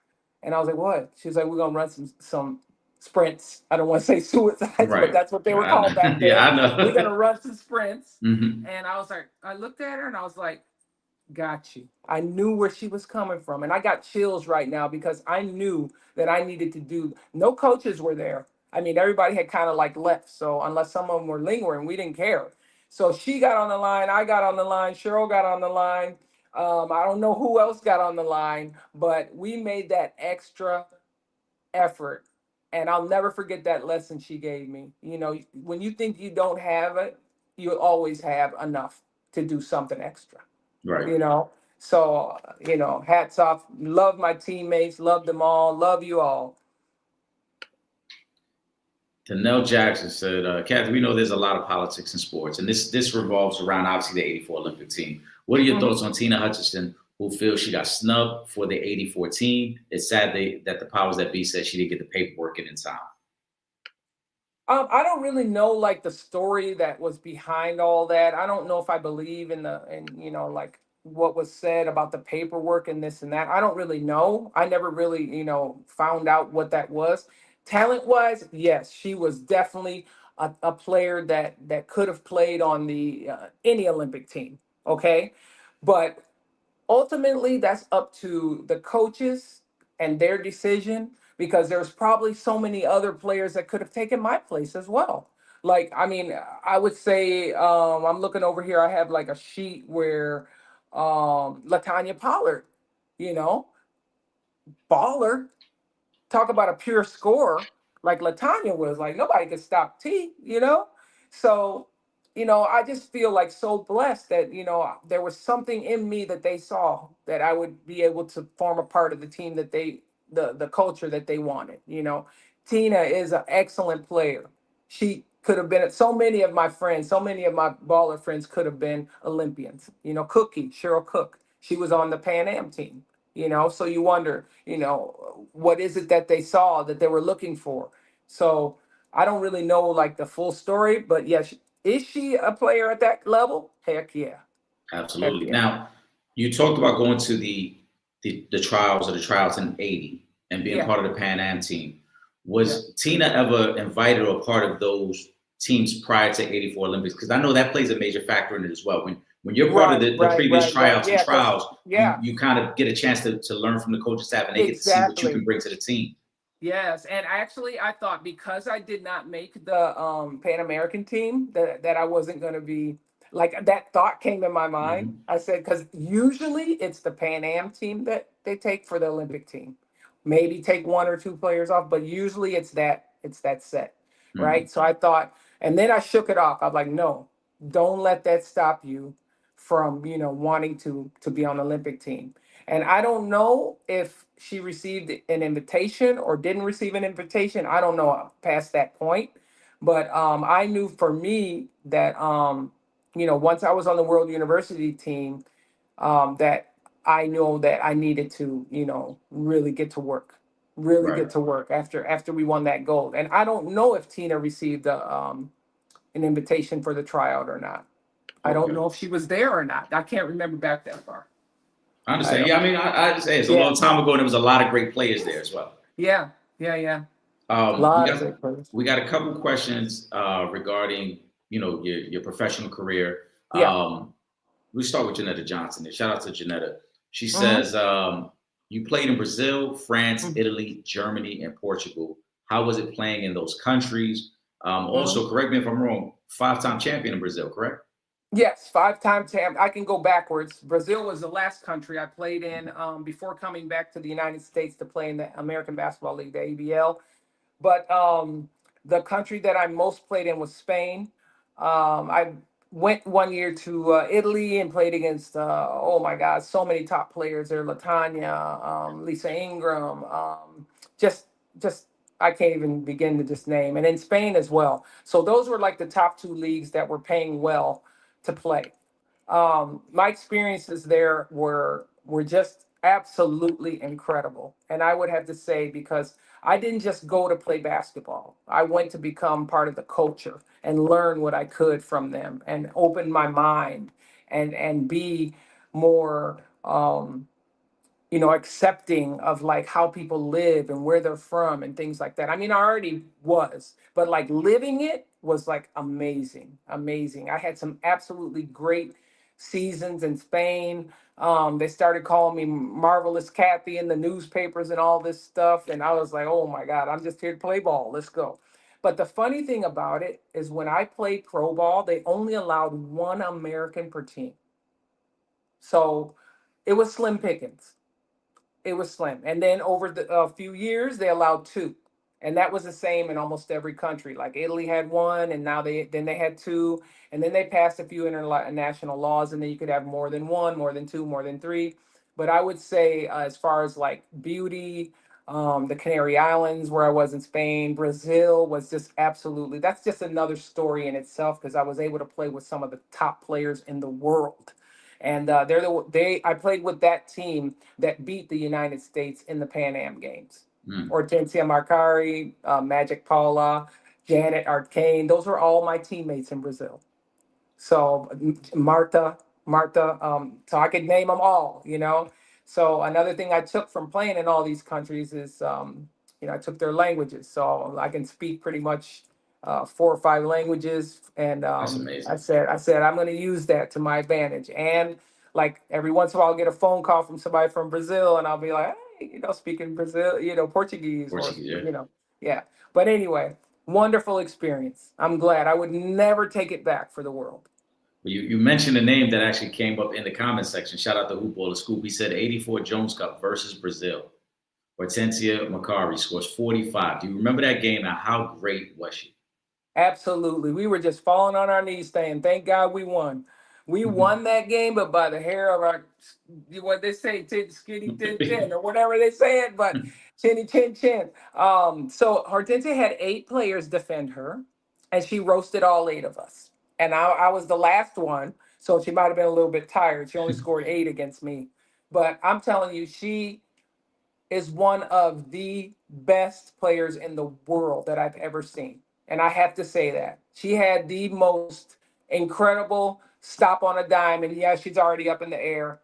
And I was like, what? She was like, we're gonna run some sprints. I don't want to say suicides, but Right. that's what they were called back Yeah, then. I We're know. gonna run some sprints. Hmm. And I was like, I looked at her and I was like, got you. I knew where she was coming from. And I got chills right now because I knew that I needed to do, no coaches were there. I mean, everybody had kind of like left. So unless some of them were lingering, we didn't care. So she got on the line, I got on the line, Cheryl got on the line. I don't know who else got on the line, but we made that extra effort. And I'll never forget that lesson she gave me. You know, when you think you don't have it, you always have enough to do something extra, Right. you know. So, hats off. Love my teammates, love them all, love you all. Danelle Jackson said, Kathy, we know there's a lot of politics in sports, and this revolves around obviously the '84 Olympic team. What are your thoughts on Tina Hutchinson, who feels she got snubbed for the '84 team? It's sad that the powers that be said she didn't get the paperwork in time. I don't really know like the story that was behind all that. I don't know if I believe in like what was said about the paperwork and this and that. I don't really know. I never really, found out what that was. Talent wise, yes, she was definitely a player that could have played on the any Olympic team. Okay, but ultimately that's up to the coaches and their decision because there's probably so many other players that could have taken my place as well. Like, I mean, I would say I'm looking over here, I have like a sheet where Latanya Pollard, you know, baller, talk about a pure scorer like Latanya was. Like nobody could stop T, you know? So, I just feel like so blessed that, there was something in me that they saw that I would be able to form a part of the team that the culture that they wanted, Tina is an excellent player. She could have been, so many of my friends, so many of my baller friends could have been Olympians. Cookie, Cheryl Cook, she was on the Pan Am team, so you wonder, what is it that they saw that they were looking for? So I don't really know like the full story, but yes, is she a player at that level? Heck yeah. Heck Absolutely. yeah. Now, you talked about going to the trials or the trials in '80 and being Yeah. part of the Pan Am team. Was Tina ever invited or part of those teams prior to '84 Olympics? Because I know that plays a major factor in it as well. When you're part of the previous tryouts and Yeah, trials, yeah, you kind of get a chance to learn from the coaching staff and they get to see what you can exactly. bring to the team. Yes, and actually, I thought because I did not make the Pan American team that I wasn't going to be like that. Thought came in my mind. Mhm. I said because usually it's the Pan Am team that they take for the Olympic team. Maybe take one or two players off, but usually it's that set, right? Mhm. So I thought, and then I shook it off. I'm like, no, don't let that stop you from wanting to be on the Olympic team. And I don't know if she received an invitation or didn't receive an invitation. I don't know past that point. But I knew for me that, once I was on the World University team, that I know that I needed to, really get to work, really Right. get to work after we won that gold. And I don't know if Tina received an invitation for the tryout or not. I don't Okay. know if she was there or not. I can't remember back that far. I I understand. don't. Yeah, I mean, I say it's a Yeah. long time ago, and there was a lot of great players there as well. Yeah. Yeah. Yeah. A We lot of got great players. a couple questions regarding your professional career. Yeah. We start with Janetta Johnson. And shout out to Janetta. She Mhm. says you played in Brazil, France, Mhm. Italy, Germany, and Portugal. How was it playing in those countries? Mhm. Also, correct me if I'm wrong. 5-time champion in Brazil, correct? Yes, five-time champ. I can go backwards. Brazil was the last country I played in before coming back to the United States to play in the American Basketball League, the ABL. But the country that I most played in was Spain. I went one year to Italy and played against, oh my God, so many top players there. Latanya, Lisa Ingram, just, just, I can't even begin to just name. And in Spain as well. So those were like the top two leagues that were paying well to play. My experiences there were just absolutely incredible. And I would have to say, because I didn't just go to play basketball, I went to become part of the culture and learn what I could from them and open my mind and be more accepting of like how people live and where they're from and things like that. I mean, I already was, but like living it was like amazing, amazing. I had some absolutely great seasons in Spain. They started calling me Marvelous Cathy in the newspapers and all this stuff. And I was like, oh my God, I'm just here to play ball. Let's go. But the funny thing about it is when I played pro ball, they only allowed one American per team. So it was slim pickings. It was slim. And then over the a few years, they allowed two. And that was the same in almost every country. Like Italy had one, and now they had two, and then they passed a few international laws, and then you could have more than one, more than two, more than three. But I would say, as far as like beauty, the Canary Islands, where I was in Spain, Brazil was just absolutely. That's just another story in itself because I was able to play with some of the top players in the world, and I played with that team that beat the United States in the Pan Am Games. Hortensia Marcari, Magic Paula, Janet Arcane. Those were all my teammates in Brazil. So Marta. So I could name them all. So another thing I took from playing in all these countries is, I took their languages. So I can speak pretty much 4 or 5 languages. And That's amazing. I said, I'm going to use that to my advantage. And like every once in a while, I'll get a phone call from somebody from Brazil, and I'll be like, hey, speaking Brazil, Portuguese, Portuguese, or, yeah. yeah. But anyway, wonderful experience. I'm glad. I would never take it back for the world. Well, you mentioned a name that actually came up in the comment section. Shout out to Hoopball the Scoop. He said 84 Jones Cup versus Brazil. Hortensia Macari scores 45. Do you remember that game, and how great was she? Absolutely. We were just falling on our knees saying, thank God we won. We won that game, but by the hair of our, what they say, skinny tin chin, or whatever they say it, but chinny chin chin. So Hortensia had 8 players defend her, and she roasted all 8 of us. And I was the last one, so she might have been a little bit tired. She only scored 8 against me. But I'm telling you, she is one of the best players in the world that I've ever seen. And I have to say that. She had the most incredible stop on a dime. And yeah, she's already up in the air.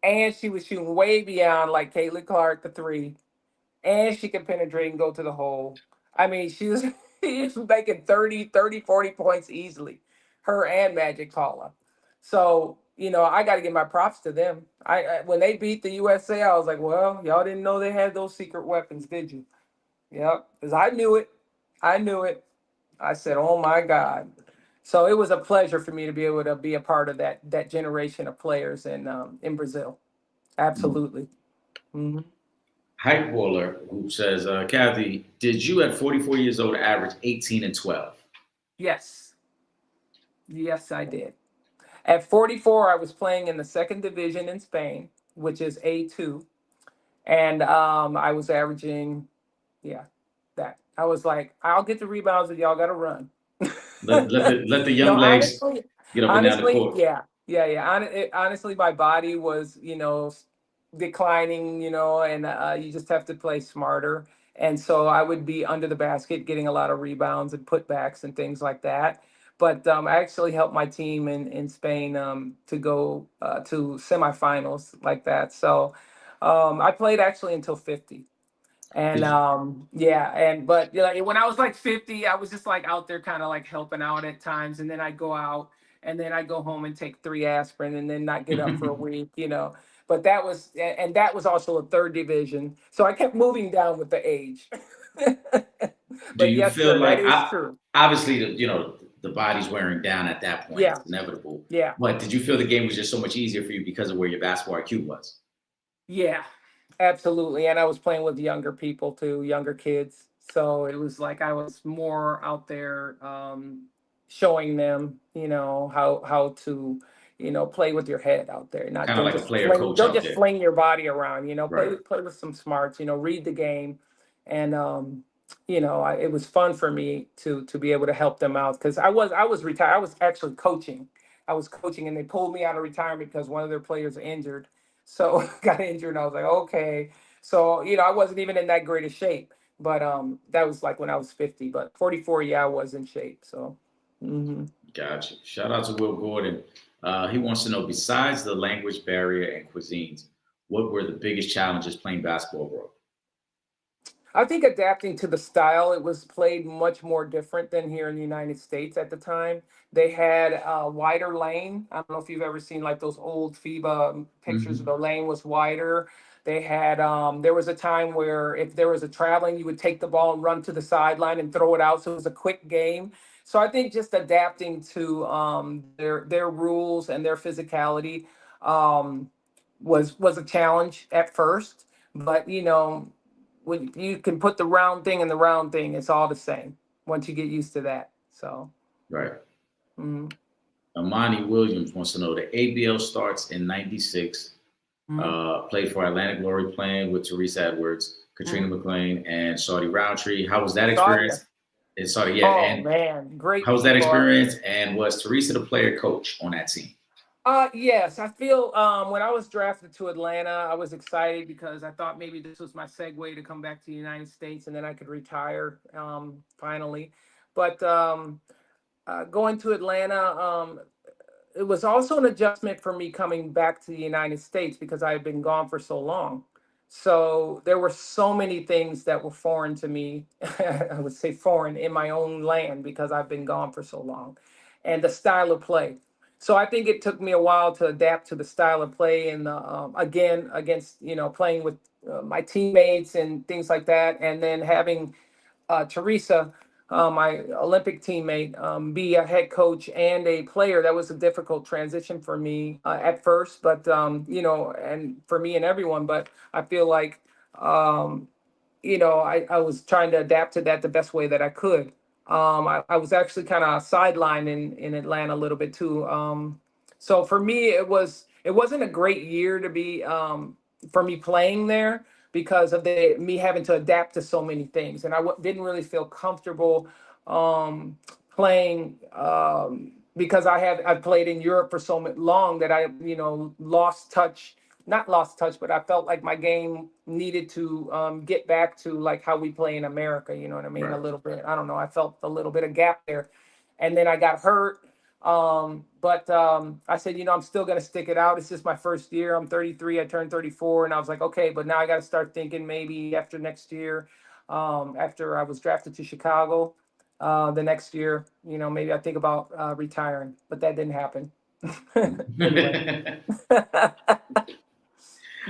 And she was shooting way beyond like Caitlin Clark, the 3. And she could penetrate and go to the hole. I mean, she was making 40 points easily. Her and Magic Paula. So, I got to give my props to them. When they beat the USA, I was like, well, y'all didn't know they had those secret weapons, did you? Yep, because I knew it. I said, oh my God. So it was a pleasure for me to be able to be a part of that generation of players in Brazil. Absolutely. Mm-hmm. Hype Waller, who says, Cathy, did you at 44 years old average 18 and 12? Yes. Yes, I did. At 44, I was playing in the second division in Spain, which is A2. And I was averaging, that. I was like, I'll get the rebounds and y'all got to run. Let the young legs get up and down the court. Yeah. Honestly, my body was, declining, and you just have to play smarter. And so I would be under the basket, getting a lot of rebounds and putbacks and things like that. But I actually helped my team in Spain to go to semifinals like that. So I played actually until 50. And but when I was like 50, I was just like out there kind of like helping out at times, and then I'd go out and then I'd go home and take 3 aspirin and then not get up for a week. But that was also a third division, so I kept moving down with the age. Do you yes, feel sir, like, that is true. obviously the body's wearing down at that point? Yeah. It's inevitable. Yeah. But did you feel the game was just so much easier for you because of where your basketball IQ was? Yeah, absolutely. And I was playing with younger people too, younger kids. So it was like I was more out there showing them, how to, play with your head out there. Not Kind of like a player coach don't out just there. fling your body around, Right. play with some smarts, read the game. And it was fun for me to be able to help them out because I was retired. I was actually coaching. I was coaching and they pulled me out of retirement because one of their players injured. So got injured, and I was like, okay. So I wasn't even in that great of shape. But that was like when I was 50. But 44, yeah, I was in shape. So. Hmm. Gotcha. Shout out to Will Gordon. He wants to know, besides the language barrier and cuisines, what were the biggest challenges playing basketball abroad? I think adapting to the style, it was played much more different than here in the United States at the time. They had a wider lane. I don't know if you've ever seen like those old FIBA pictures. Hmm. The lane was wider. They had there was a time where if there was a traveling, you would take the ball and run to the sideline and throw it out. So it was a quick game. So I think just adapting to their rules and their physicality um, was a challenge at first. But when you can put the round thing in the round thing, it's all the same once you get used to that. So, Right. mm, Amani Williams wants to know, the ABL starts in '96. mm, Played for Atlanta Glory, playing with Teresa Edwards, Katrina mm. McLean, and Saudi Roundtree. How was that Saudi. experience? And Saudi, yeah. Oh And man, great how was that people. experience? And was Teresa the player coach on that team? Yes, I feel when I was drafted to Atlanta, I was excited because I thought maybe this was my segue to come back to the United States and then I could retire finally. But going to Atlanta, it was also an adjustment for me coming back to the United States because I had been gone for so long. So there were so many things that were foreign to me. I would say foreign in my own land because I've been gone for so long. And the style of play. So I think it took me a while to adapt to the style of play and again against playing with my teammates and things like that, and then having Teresa, my Olympic teammate, be a head coach and a player. That was a difficult transition for me at first, but and for me and everyone. But I feel like um, I was trying to adapt to that the best way that I could. I was actually kind of sidelined in Atlanta a little bit too. So for me, it wasn't a great year to be for me playing there because of the me having to adapt to so many things, and didn't really feel comfortable playing because I played in Europe for so long that I lost touch, not lost touch, but I felt like my game needed to get back to like how we play in America. You know what I mean? A Right. little bit. I don't know. I felt a little bit of gap there, and then I got hurt. But I said, I'm still gonna stick it out. It's just my first year. I'm 33. I turned 34, and I was like, okay, but now I got to start thinking maybe after next year, after I was drafted to Chicago, the next year, maybe I think about retiring. But that didn't happen. Anyway.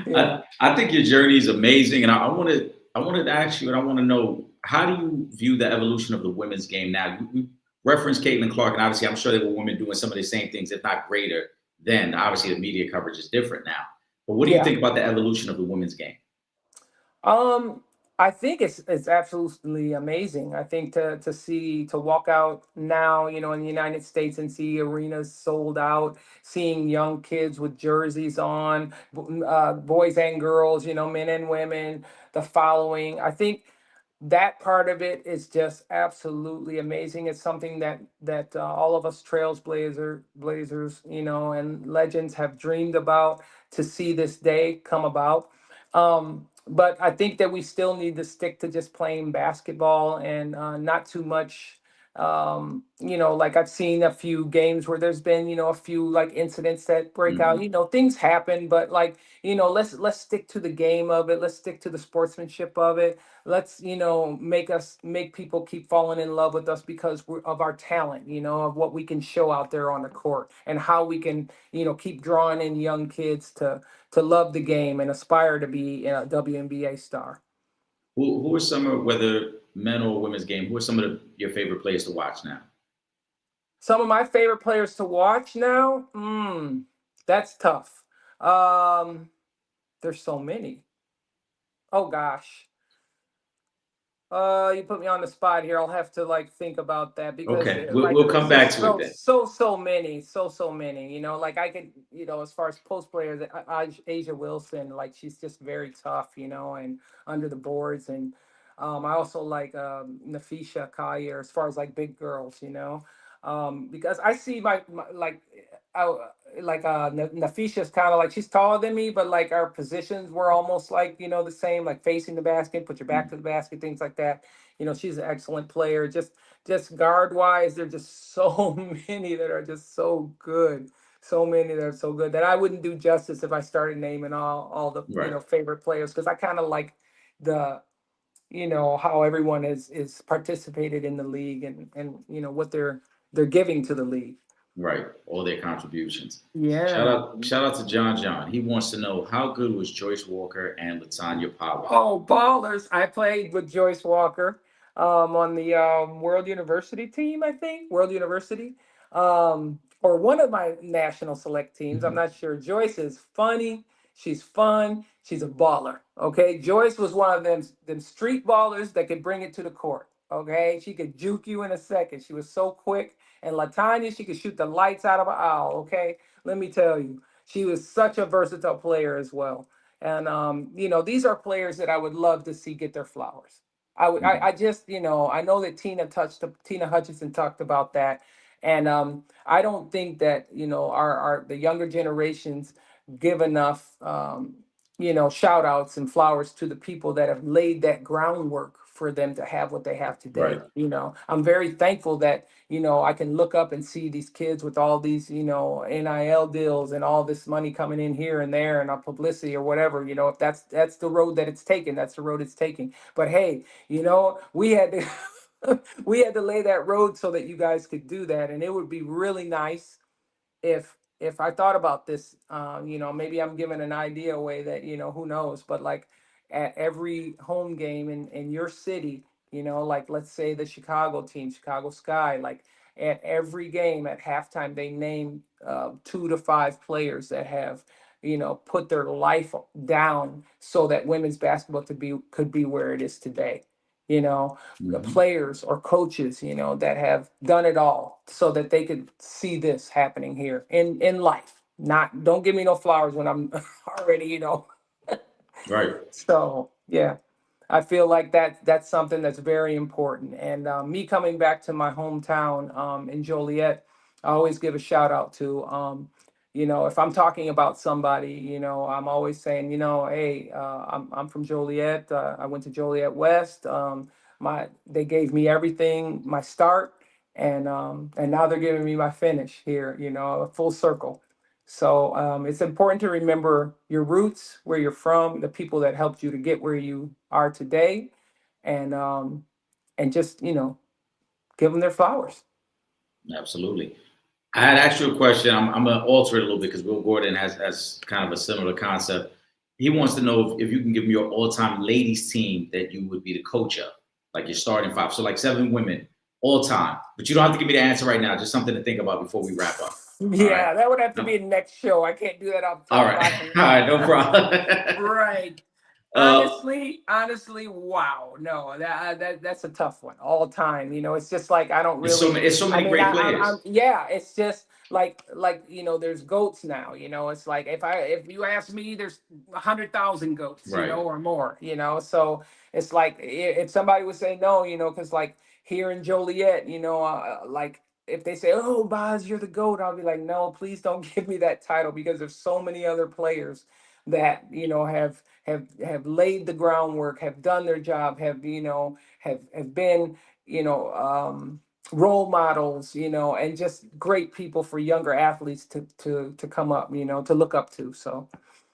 Yeah. I think your journey is amazing, and I wanted to ask you, and I want to know, how do you view the evolution of the women's game now? You referenced Caitlin Clark, and obviously, I'm sure there were women doing some of the same things, if not greater. Then, obviously, the media coverage is different now. But what do you Yeah. think about the evolution of the women's game? Um, I think it's absolutely amazing. I think to walk out now, in the United States and see arenas sold out, seeing young kids with jerseys on, boys and girls, men and women, the following. I think that part of it is just absolutely amazing. It's something that all of us blazers, and legends have dreamed about to see this day come about. But I think that we still need to stick to just playing basketball and not too much. Like I've seen a few games where there's been, a few like incidents that break out. Mhm. Things happen, but like, let's stick to the game of it. Let's stick to the sportsmanship of it. Let's make people keep falling in love with us because of our talent, of what we can show out there on the court and how we can keep drawing in young kids to love the game and aspire to be a WNBA star. Who are some of, whether men or women's game, who are some of your favorite players to watch now? Some of my favorite players to watch now, that's tough. um there's so many. Oh gosh. You put me on the spot here. I'll have to like think about that because Okay, like we'll there's come back just to it then. so many, so many. Like I could, as far as post players, Asia Wilson, like she's just very tough, and under the boards, and I also like Nafisha Collier as far as like big girls, because I see my like Nafisha's kind of like, she's taller than me, but like our positions were almost like, the same, like facing the basket, put your back to the basket, things like that. She's an excellent player. Just guard wise, there's just so many that are just so good. So many that are so good that I wouldn't do justice if I started naming all the Right. favorite players, because I kind of like the how everyone is participated in the league, and what they're giving to the league. Right. All their contributions. Yeah. Shout out to John. He wants to know how good was Joyce Walker and Latanya Power? Oh, ballers! I played with Joyce Walker on the World University team, I think. World University. Or one of my national select teams. I'm not sure. Joyce is funny. She's fun. She's a baller. Okay. Joyce was one of them street ballers that could bring it to the court. Okay. She could juke you in a second. She was so quick. And Latanya, she could shoot the lights out of an owl. Okay. Let me tell you, she was such a versatile player as well. And these are players that I would love to see get their flowers. I just, I know that Tina Hutchinson talked about that. And I don't think that, our the younger generations give enough shout outs and flowers to the people that have laid that groundwork for them to have what they have today. Right. I'm very thankful that, I can look up and see these kids with all these, NIL deals and all this money coming in here and there and publicity or whatever. If that's the road that it's taken, that's the road it's taking. But hey, we had to we had to lay that road so that you guys could do that. And it would be really nice if I thought about this, maybe I'm giving an idea away that, who knows, but like at every home game in your city, like let's say the Chicago team, Chicago Sky, like at every game at halftime, they name 2 to 5 players that have, put their life down so that women's basketball could be where it is today. The players or coaches, that have done it all so that they could see this happening here in life. Don't give me no flowers when I'm already, Right. So yeah, I feel like that's something that's very important. And me coming back to my hometown in Joliet, I always give a shout out to if I'm talking about somebody, I'm always saying, hey, I'm from Joliet. I went to Joliet West. They gave me everything, my start, and now they're giving me my finish here. A full circle. So it's important to remember your roots, where you're from, the people that helped you to get where you are today, and just give them their flowers. Absolutely. I had asked you a question. I'm going to alter it a little bit because Will Gordon has kind of a similar concept. He wants to know if you can give me your all-time ladies team that you would be the coach of, like your starting 5. So like 7 women all time. But you don't have to give me the answer right now. Just something to think about before we wrap up. Yeah, right. That would have to be the next show. I can't do that off the All top. right. All right. No problem. Right. Honestly, wow. No, that's a tough one. All time. It's just like I don't really. It's so many great players. Yeah, it's just like there's goats now. It's like if you ask me, there's 100,000 goats, Right. or more. So it's like if somebody would say no, because like here in Joliet, like. If they say, "Oh, Boz, you're the GOAT," I'll be like, "No, please don't give me that title," because there's so many other players that have laid the groundwork, have done their job, have been role models, and just great people for younger athletes to come up, to look up to. So,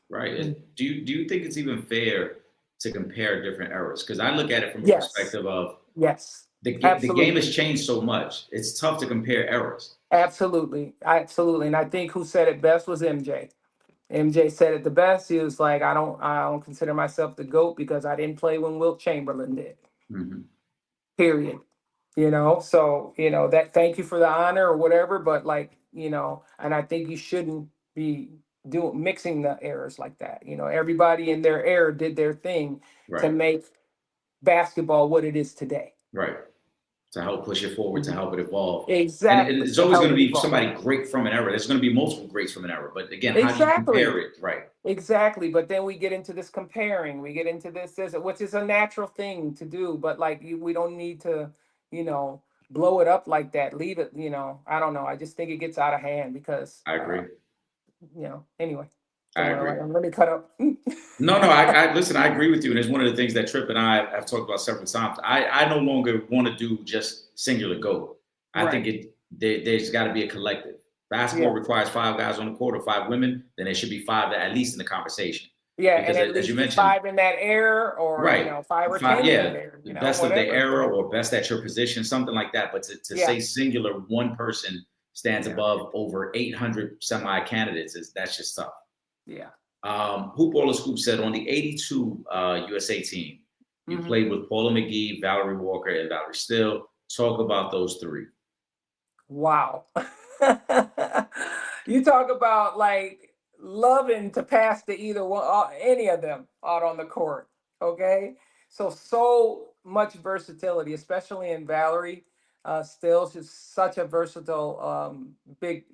right. And do you think it's even fair to compare different eras? Because I look at it from the Yes. perspective of yes. the Absolutely. game has changed so much. It's tough to compare eras. Absolutely. And I think who said it best was MJ. MJ said it the best. He was like, I don't consider myself the GOAT because I didn't play when Wilt Chamberlain did. Mm-hmm. Period. So that, thank you for the honor or whatever, but like, and I think you shouldn't be mixing the eras like that. Everybody in their era did their thing Right. to make basketball what it is today. Right. To help push it forward, to help it evolve. Exactly. And it's always going to be somebody great from an era. There's going to be multiple greats from an era. But again, how do you compare it? Right. Exactly. But then we get into this comparing. We get into this, which is a natural thing to do. But like we don't need to, blow it up like that. Leave it, I don't know. I just think it gets out of hand because, I agree. Anyway. So, I agree. let me cut up. No, I listen, I agree with you. And it's one of the things that Trip and I have talked about several times. I no longer want to do just singular GOAT. I think there's got to be a collective. Basketball requires 5 guys on the court or 5 women, then there should be 5 at least in the conversation. Yeah, because and at least as you mentioned, 5 in that era, or right, 5 or 10 in that era. Best of the whatever. era or best at your position, something like that. But to say singular, one person stands above over 800 semi candidates that's just tough. Yeah. Hoopballer Scoop said on the '82 USA team, you played with Paula McGee, Valerie Walker, and Valerie Still. Talk about those 3. Wow. You talk about like loving to pass to either one, any of them out on the court. Okay. So much versatility, especially in Valerie. Still, she's such a versatile, big,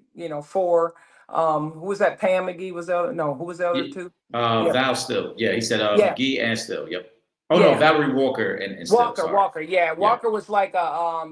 4. Who was that? Pam McGee was the other? No, who was the other 2? Val Still. Yeah, he said McGee and Still. Yep. Oh no, Valerie Walker and Walker. Still, Walker. Yeah, Walker was like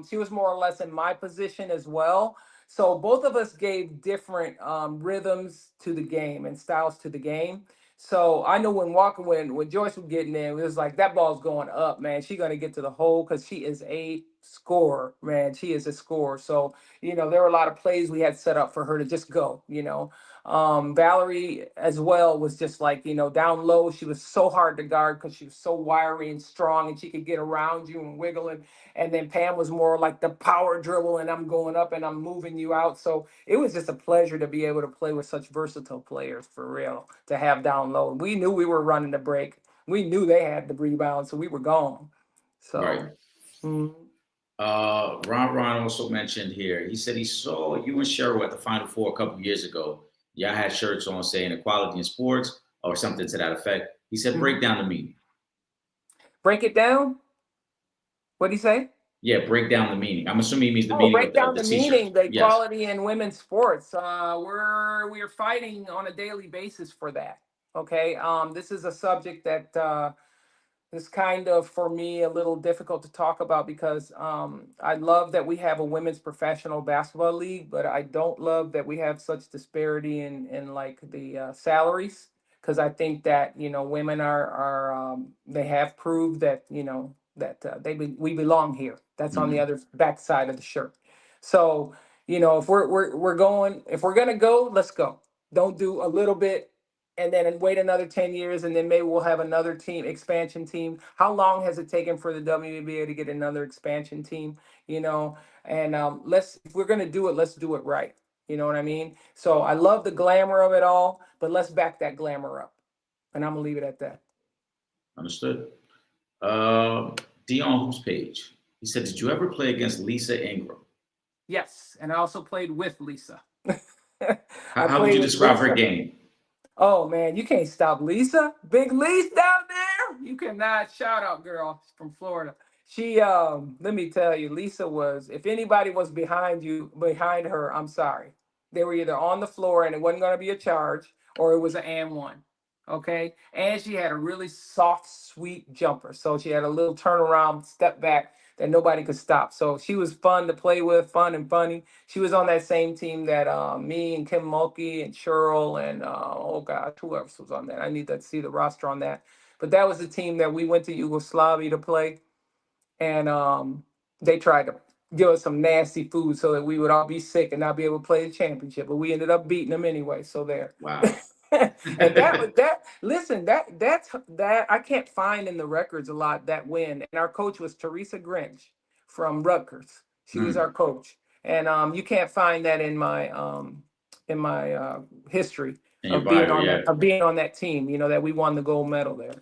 she was more or less in my position as well. So both of us gave different rhythms to the game and styles to the game. So I know when Joyce was getting in, it was like that ball's going up, man. She's gonna get to the hole because she is a scorer, man. She is a scorer. So there were a lot of plays we had set up for her to just go. Valerie as well was just like, down low. She was so hard to guard because she was so wiry and strong and she could get around you and wiggling. And then Pam was more like the power dribble and I'm going up and I'm moving you out. So it was just a pleasure to be able to play with such versatile players, for real, to have down low. We knew we were running the break. We knew they had the rebound, so we were gone. So. Right. Ron also mentioned here, he said he saw you and Cheryl at the Final Four a couple years ago. Y'all had shirts on saying equality in sports or something to that effect. He said, break down the meaning. Break it down? What'd he say? Yeah, break down the meaning. I'm assuming he means the meaning break down of the the t-shirt. meaning, the equality in women's sports. We're fighting on a daily basis for that. Okay. This is a subject that is kind of, for me, a little difficult to talk about because I love that we have a women's professional basketball league, but I don't love that we have such disparity in like the salaries, because I think that women are they have proved that we belong here. That's on the other back side of the shirt. So if we're gonna go, let's go. Don't do a little bit and then wait another 10 years, and then maybe we'll have another expansion team. How long has it taken for the WNBA to get another expansion team? And if we're gonna do it, let's do it right. You know what I mean? So I love the glamour of it all, but let's back that glamour up. And I'm gonna leave it at that. Understood. Dion Hoops page. He said, did you ever play against Lisa Ingram? Yes, and I also played with Lisa. How would you describe her game? Oh man, you can't stop Lisa. Big Lisa down there. You cannot. Shout out, girl from Florida. She let me tell you, Lisa was, if anybody was behind her, I'm sorry. They were either on the floor and it wasn't gonna be a charge, or it was an and one. Okay. And she had a really soft, sweet jumper. So she had a little turnaround, step back that nobody could stop. So she was fun to play with, fun and funny. She was on that same team that me and Kim Mulkey and Cheryl and oh gosh, who else was on that? I need to see the roster on that. But that was the team that we went to Yugoslavia to play. And they tried to give us some nasty food so that we would all be sick and not be able to play the championship. But we ended up beating them anyway. So there. Wow. And that's I can't find in the records a lot, that win. And our coach was Teresa Grinch from Rutgers. She was our coach. And you can't find that in my history of being on that team, that we won the gold medal there.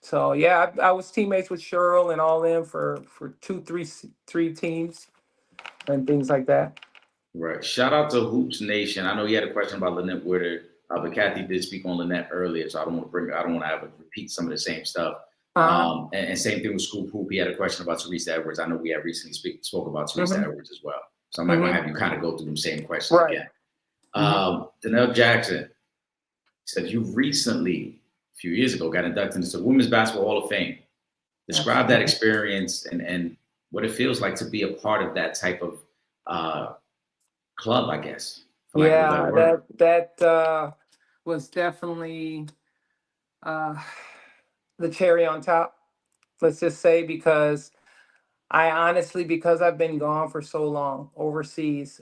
So yeah, I was teammates with Cheryl and all them for 3 teams and things like that. Right. Shout out to Hoops Nation. I know you had a question about Lynette Witter. But Cathy did speak on Lynette earlier, so I don't want to have her repeat some of the same stuff. And same thing with Scoop Hoop. He had a question about Teresa Edwards. I know we have recently spoke about Teresa Edwards as well. So I'm not going to have you kind of go through the same questions again. Danelle Jackson said you recently, a few years ago, got inducted into the Women's Basketball Hall of Fame. Describe that experience and what it feels like to be a part of that type of club, I guess, for lack of a better Yeah, word. that was definitely uh, the cherry on top. Let's just say, because I honestly, because I've been gone for so long overseas,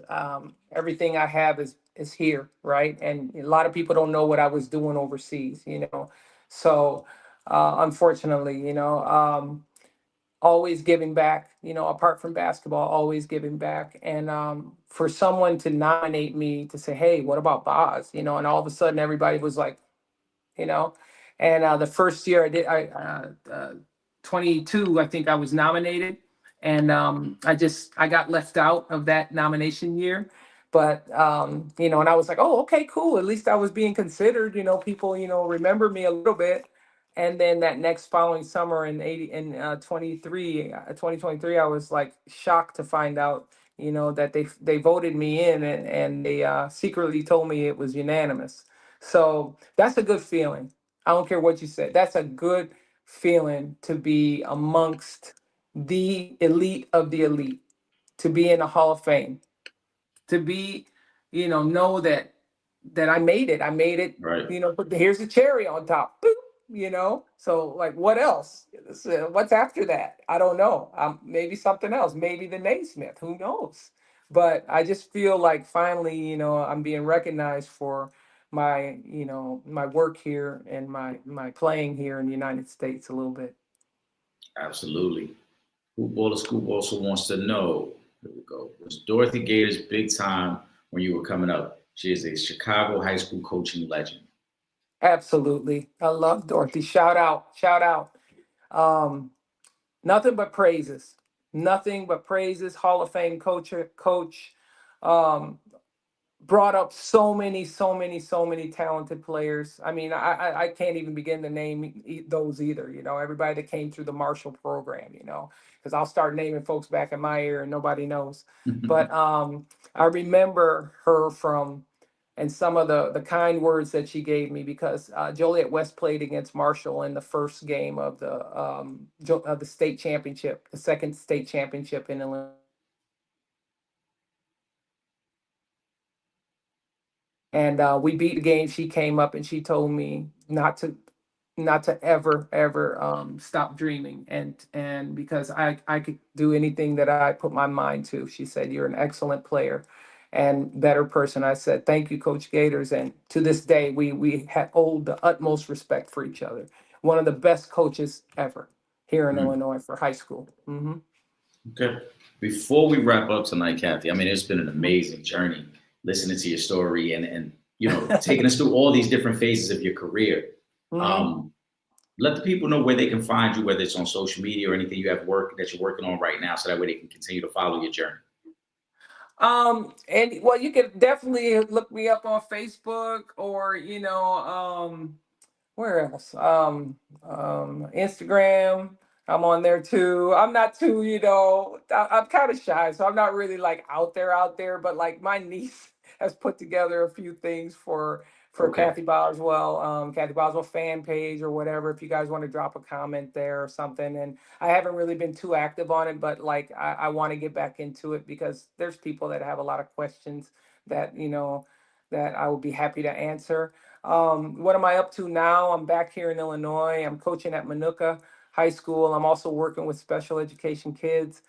everything I have is here, right? And a lot of people don't know what I was doing overseas, you know. So, unfortunately, always giving back, apart from basketball, always giving back. And for someone to nominate me to say, "Hey, what about Boz?" And all of a sudden everybody was like, you know. And the first year I did, 22, I think I was nominated, and I got left out of that nomination year. But and I was like, oh, okay, cool. At least I was being considered. People, remember me a little bit. And then that next following summer in 2023, I was like shocked to find out, that they voted me in, and they secretly told me it was unanimous. So that's a good feeling. I don't care what you say. That's a good feeling to be amongst the elite of the elite, to be in the Hall of Fame, to be, know that I made it. I made it, Right. but here's the cherry on top. Boop, So like what else? What's after that? I don't know. Maybe something else. Maybe the Naismith. Who knows? But I just feel like finally, I'm being recognized for my work here and my playing here in the United States a little bit. Absolutely. Hoopballer Scoop also wants to know, here we go, was Dorothy Gators big time when you were coming up? She is a Chicago high school coaching legend. Absolutely. I love Dorothy. Shout out. Shout out. Um, Nothing but praises. Nothing but praises. Hall of Fame coach. Um, Brought up so many talented players. I mean, I can't even begin to name those either. Everybody that came through the Marshall program. Because I'll start naming folks back in my ear and nobody knows. But I remember her from and some of the kind words that she gave me, because Joliet West played against Marshall in the first game of the state championship, the second state championship in Illinois. And we beat the game. She came up and she told me not to ever stop dreaming, and because I could do anything that I put my mind to. She said, "You're an excellent player and better person." I said, "Thank you, Coach Gators." And to this day, we hold the utmost respect for each other. One of the best coaches ever here in Mm. Illinois for high school. Okay. Before we wrap up tonight, Cathy, I mean, it's been an amazing journey listening to your story and taking us through all these different phases of your career. Mhm. Let the people know where they can find you, whether it's on social media or anything you have work that you're working on right now, so that way they can continue to follow your journey. And well, you can definitely look me up on Facebook, or where else? Instagram. I'm on there too. I'm not too, I'm kind of shy, so I'm not really like out there. But like my niece has put together a few things for Okay. Cathy Boswell fan page or whatever. If you guys want to drop a comment there or something, and I haven't really been too active on it, but like I want to get back into it, because there's people that have a lot of questions that that I would be happy to answer. What am I up to now? I'm back here in Illinois. I'm coaching at Manuka High School. I'm also working with special education kids,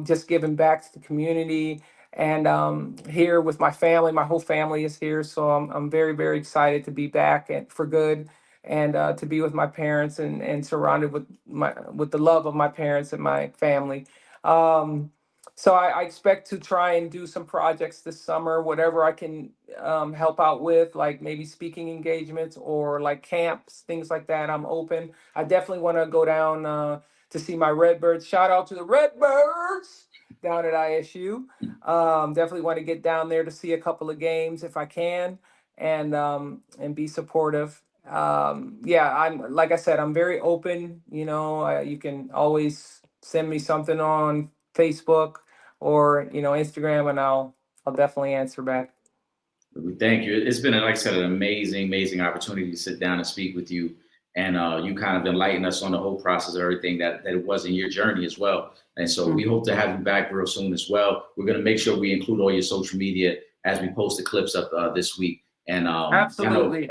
just giving back to the community. And here with my family, my whole family is here. So I'm very, very excited to be back and for good, and to be with my parents, and surrounded with the love of my parents and my family. Um, so I expect to try and do some projects this summer, whatever I can help out with, like maybe speaking engagements or like camps, things like that. I'm open. I definitely want to go down to see my Redbirds. Shout out to the Redbirds down at ISU. Definitely want to get down there to see a couple of games if I can, and be supportive. Yeah, I'm like I said, I'm very open. You can always send me something on Facebook or Instagram, and I'll definitely answer back. We thank you. It's been, like I said, an amazing, amazing opportunity to sit down and speak with you. and you kind of enlightened us on the whole process of everything that it was in your journey as well. And so we hope to have you back real soon as well. We're going to make sure we include all your social media as we post the clips up this week. And absolutely.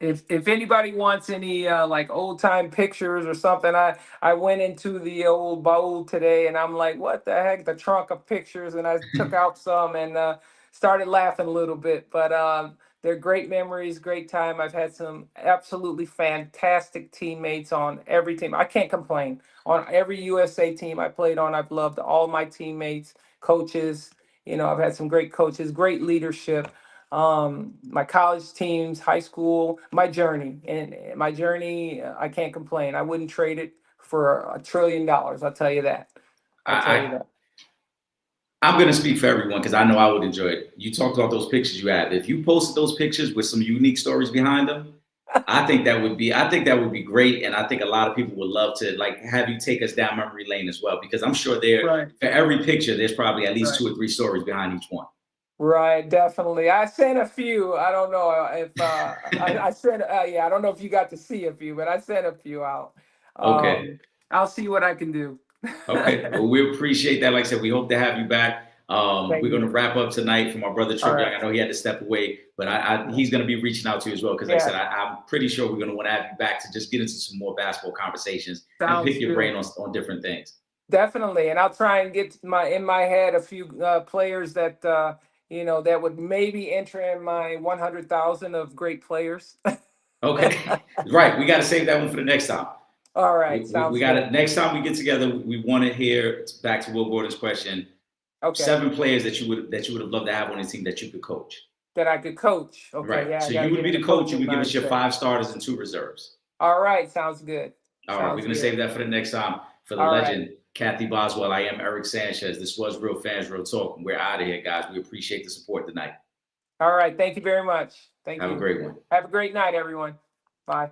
If anybody wants any like old time pictures or something, I went into the old bowl today and I'm like, what the heck, the trunk of pictures, and I took out some and started laughing a little bit. But they're great memories, great time. I've had some absolutely fantastic teammates on every team. I can't complain. On every USA team I played on, I've loved all my teammates, coaches. You know, I've had some great coaches, great leadership. My college teams, high school, my journey, I can't complain. I wouldn't trade it for $1 trillion. I'll tell you that. I'm going to speak for everyone because I know I would enjoy it. You talked about those pictures you have. If you posted those pictures with some unique stories behind them, I think that would be great. And I think a lot of people would love to like have you take us down memory lane as well, because I'm sure for every picture, there's probably at least 2 or 3 stories behind each one. Right, definitely. I sent a few. I don't know if I sent. I don't know if you got to see a few, but I sent a few out. Okay. I'll see what I can do. Okay. Well, we appreciate that. Like I said, we hope to have you back. We're going to wrap up tonight from our brother Trip Young. I know he had to step away, but he's going to be reaching out to you as well because, like I said, I'm pretty sure we're going to want to have you back to just get into some more basketball conversations and pick your brain on different things. Definitely, and I'll try and get in my head a few players that that would maybe enter in my 100,000 of great players. Okay, right. We got to save that one for the next time. All right, we got it. Next time we get together, we want to hear back to Will Gordon's question. Okay. 7 players that you would have loved to have on the team that you could coach. That I could coach. Okay, right. Yeah. So you would be the coach. You would give us your 5 starters and 2 reserves. All right, sounds good. All right, we're gonna save that for the next time. For the legend, Cathy Boswell, I am Eric Sanchez. This was Real Fans, Real Talk. We're out of here, guys. We appreciate the support tonight. All right, thank you very much. Thank you. Have a great one. Have a great night, everyone. Bye.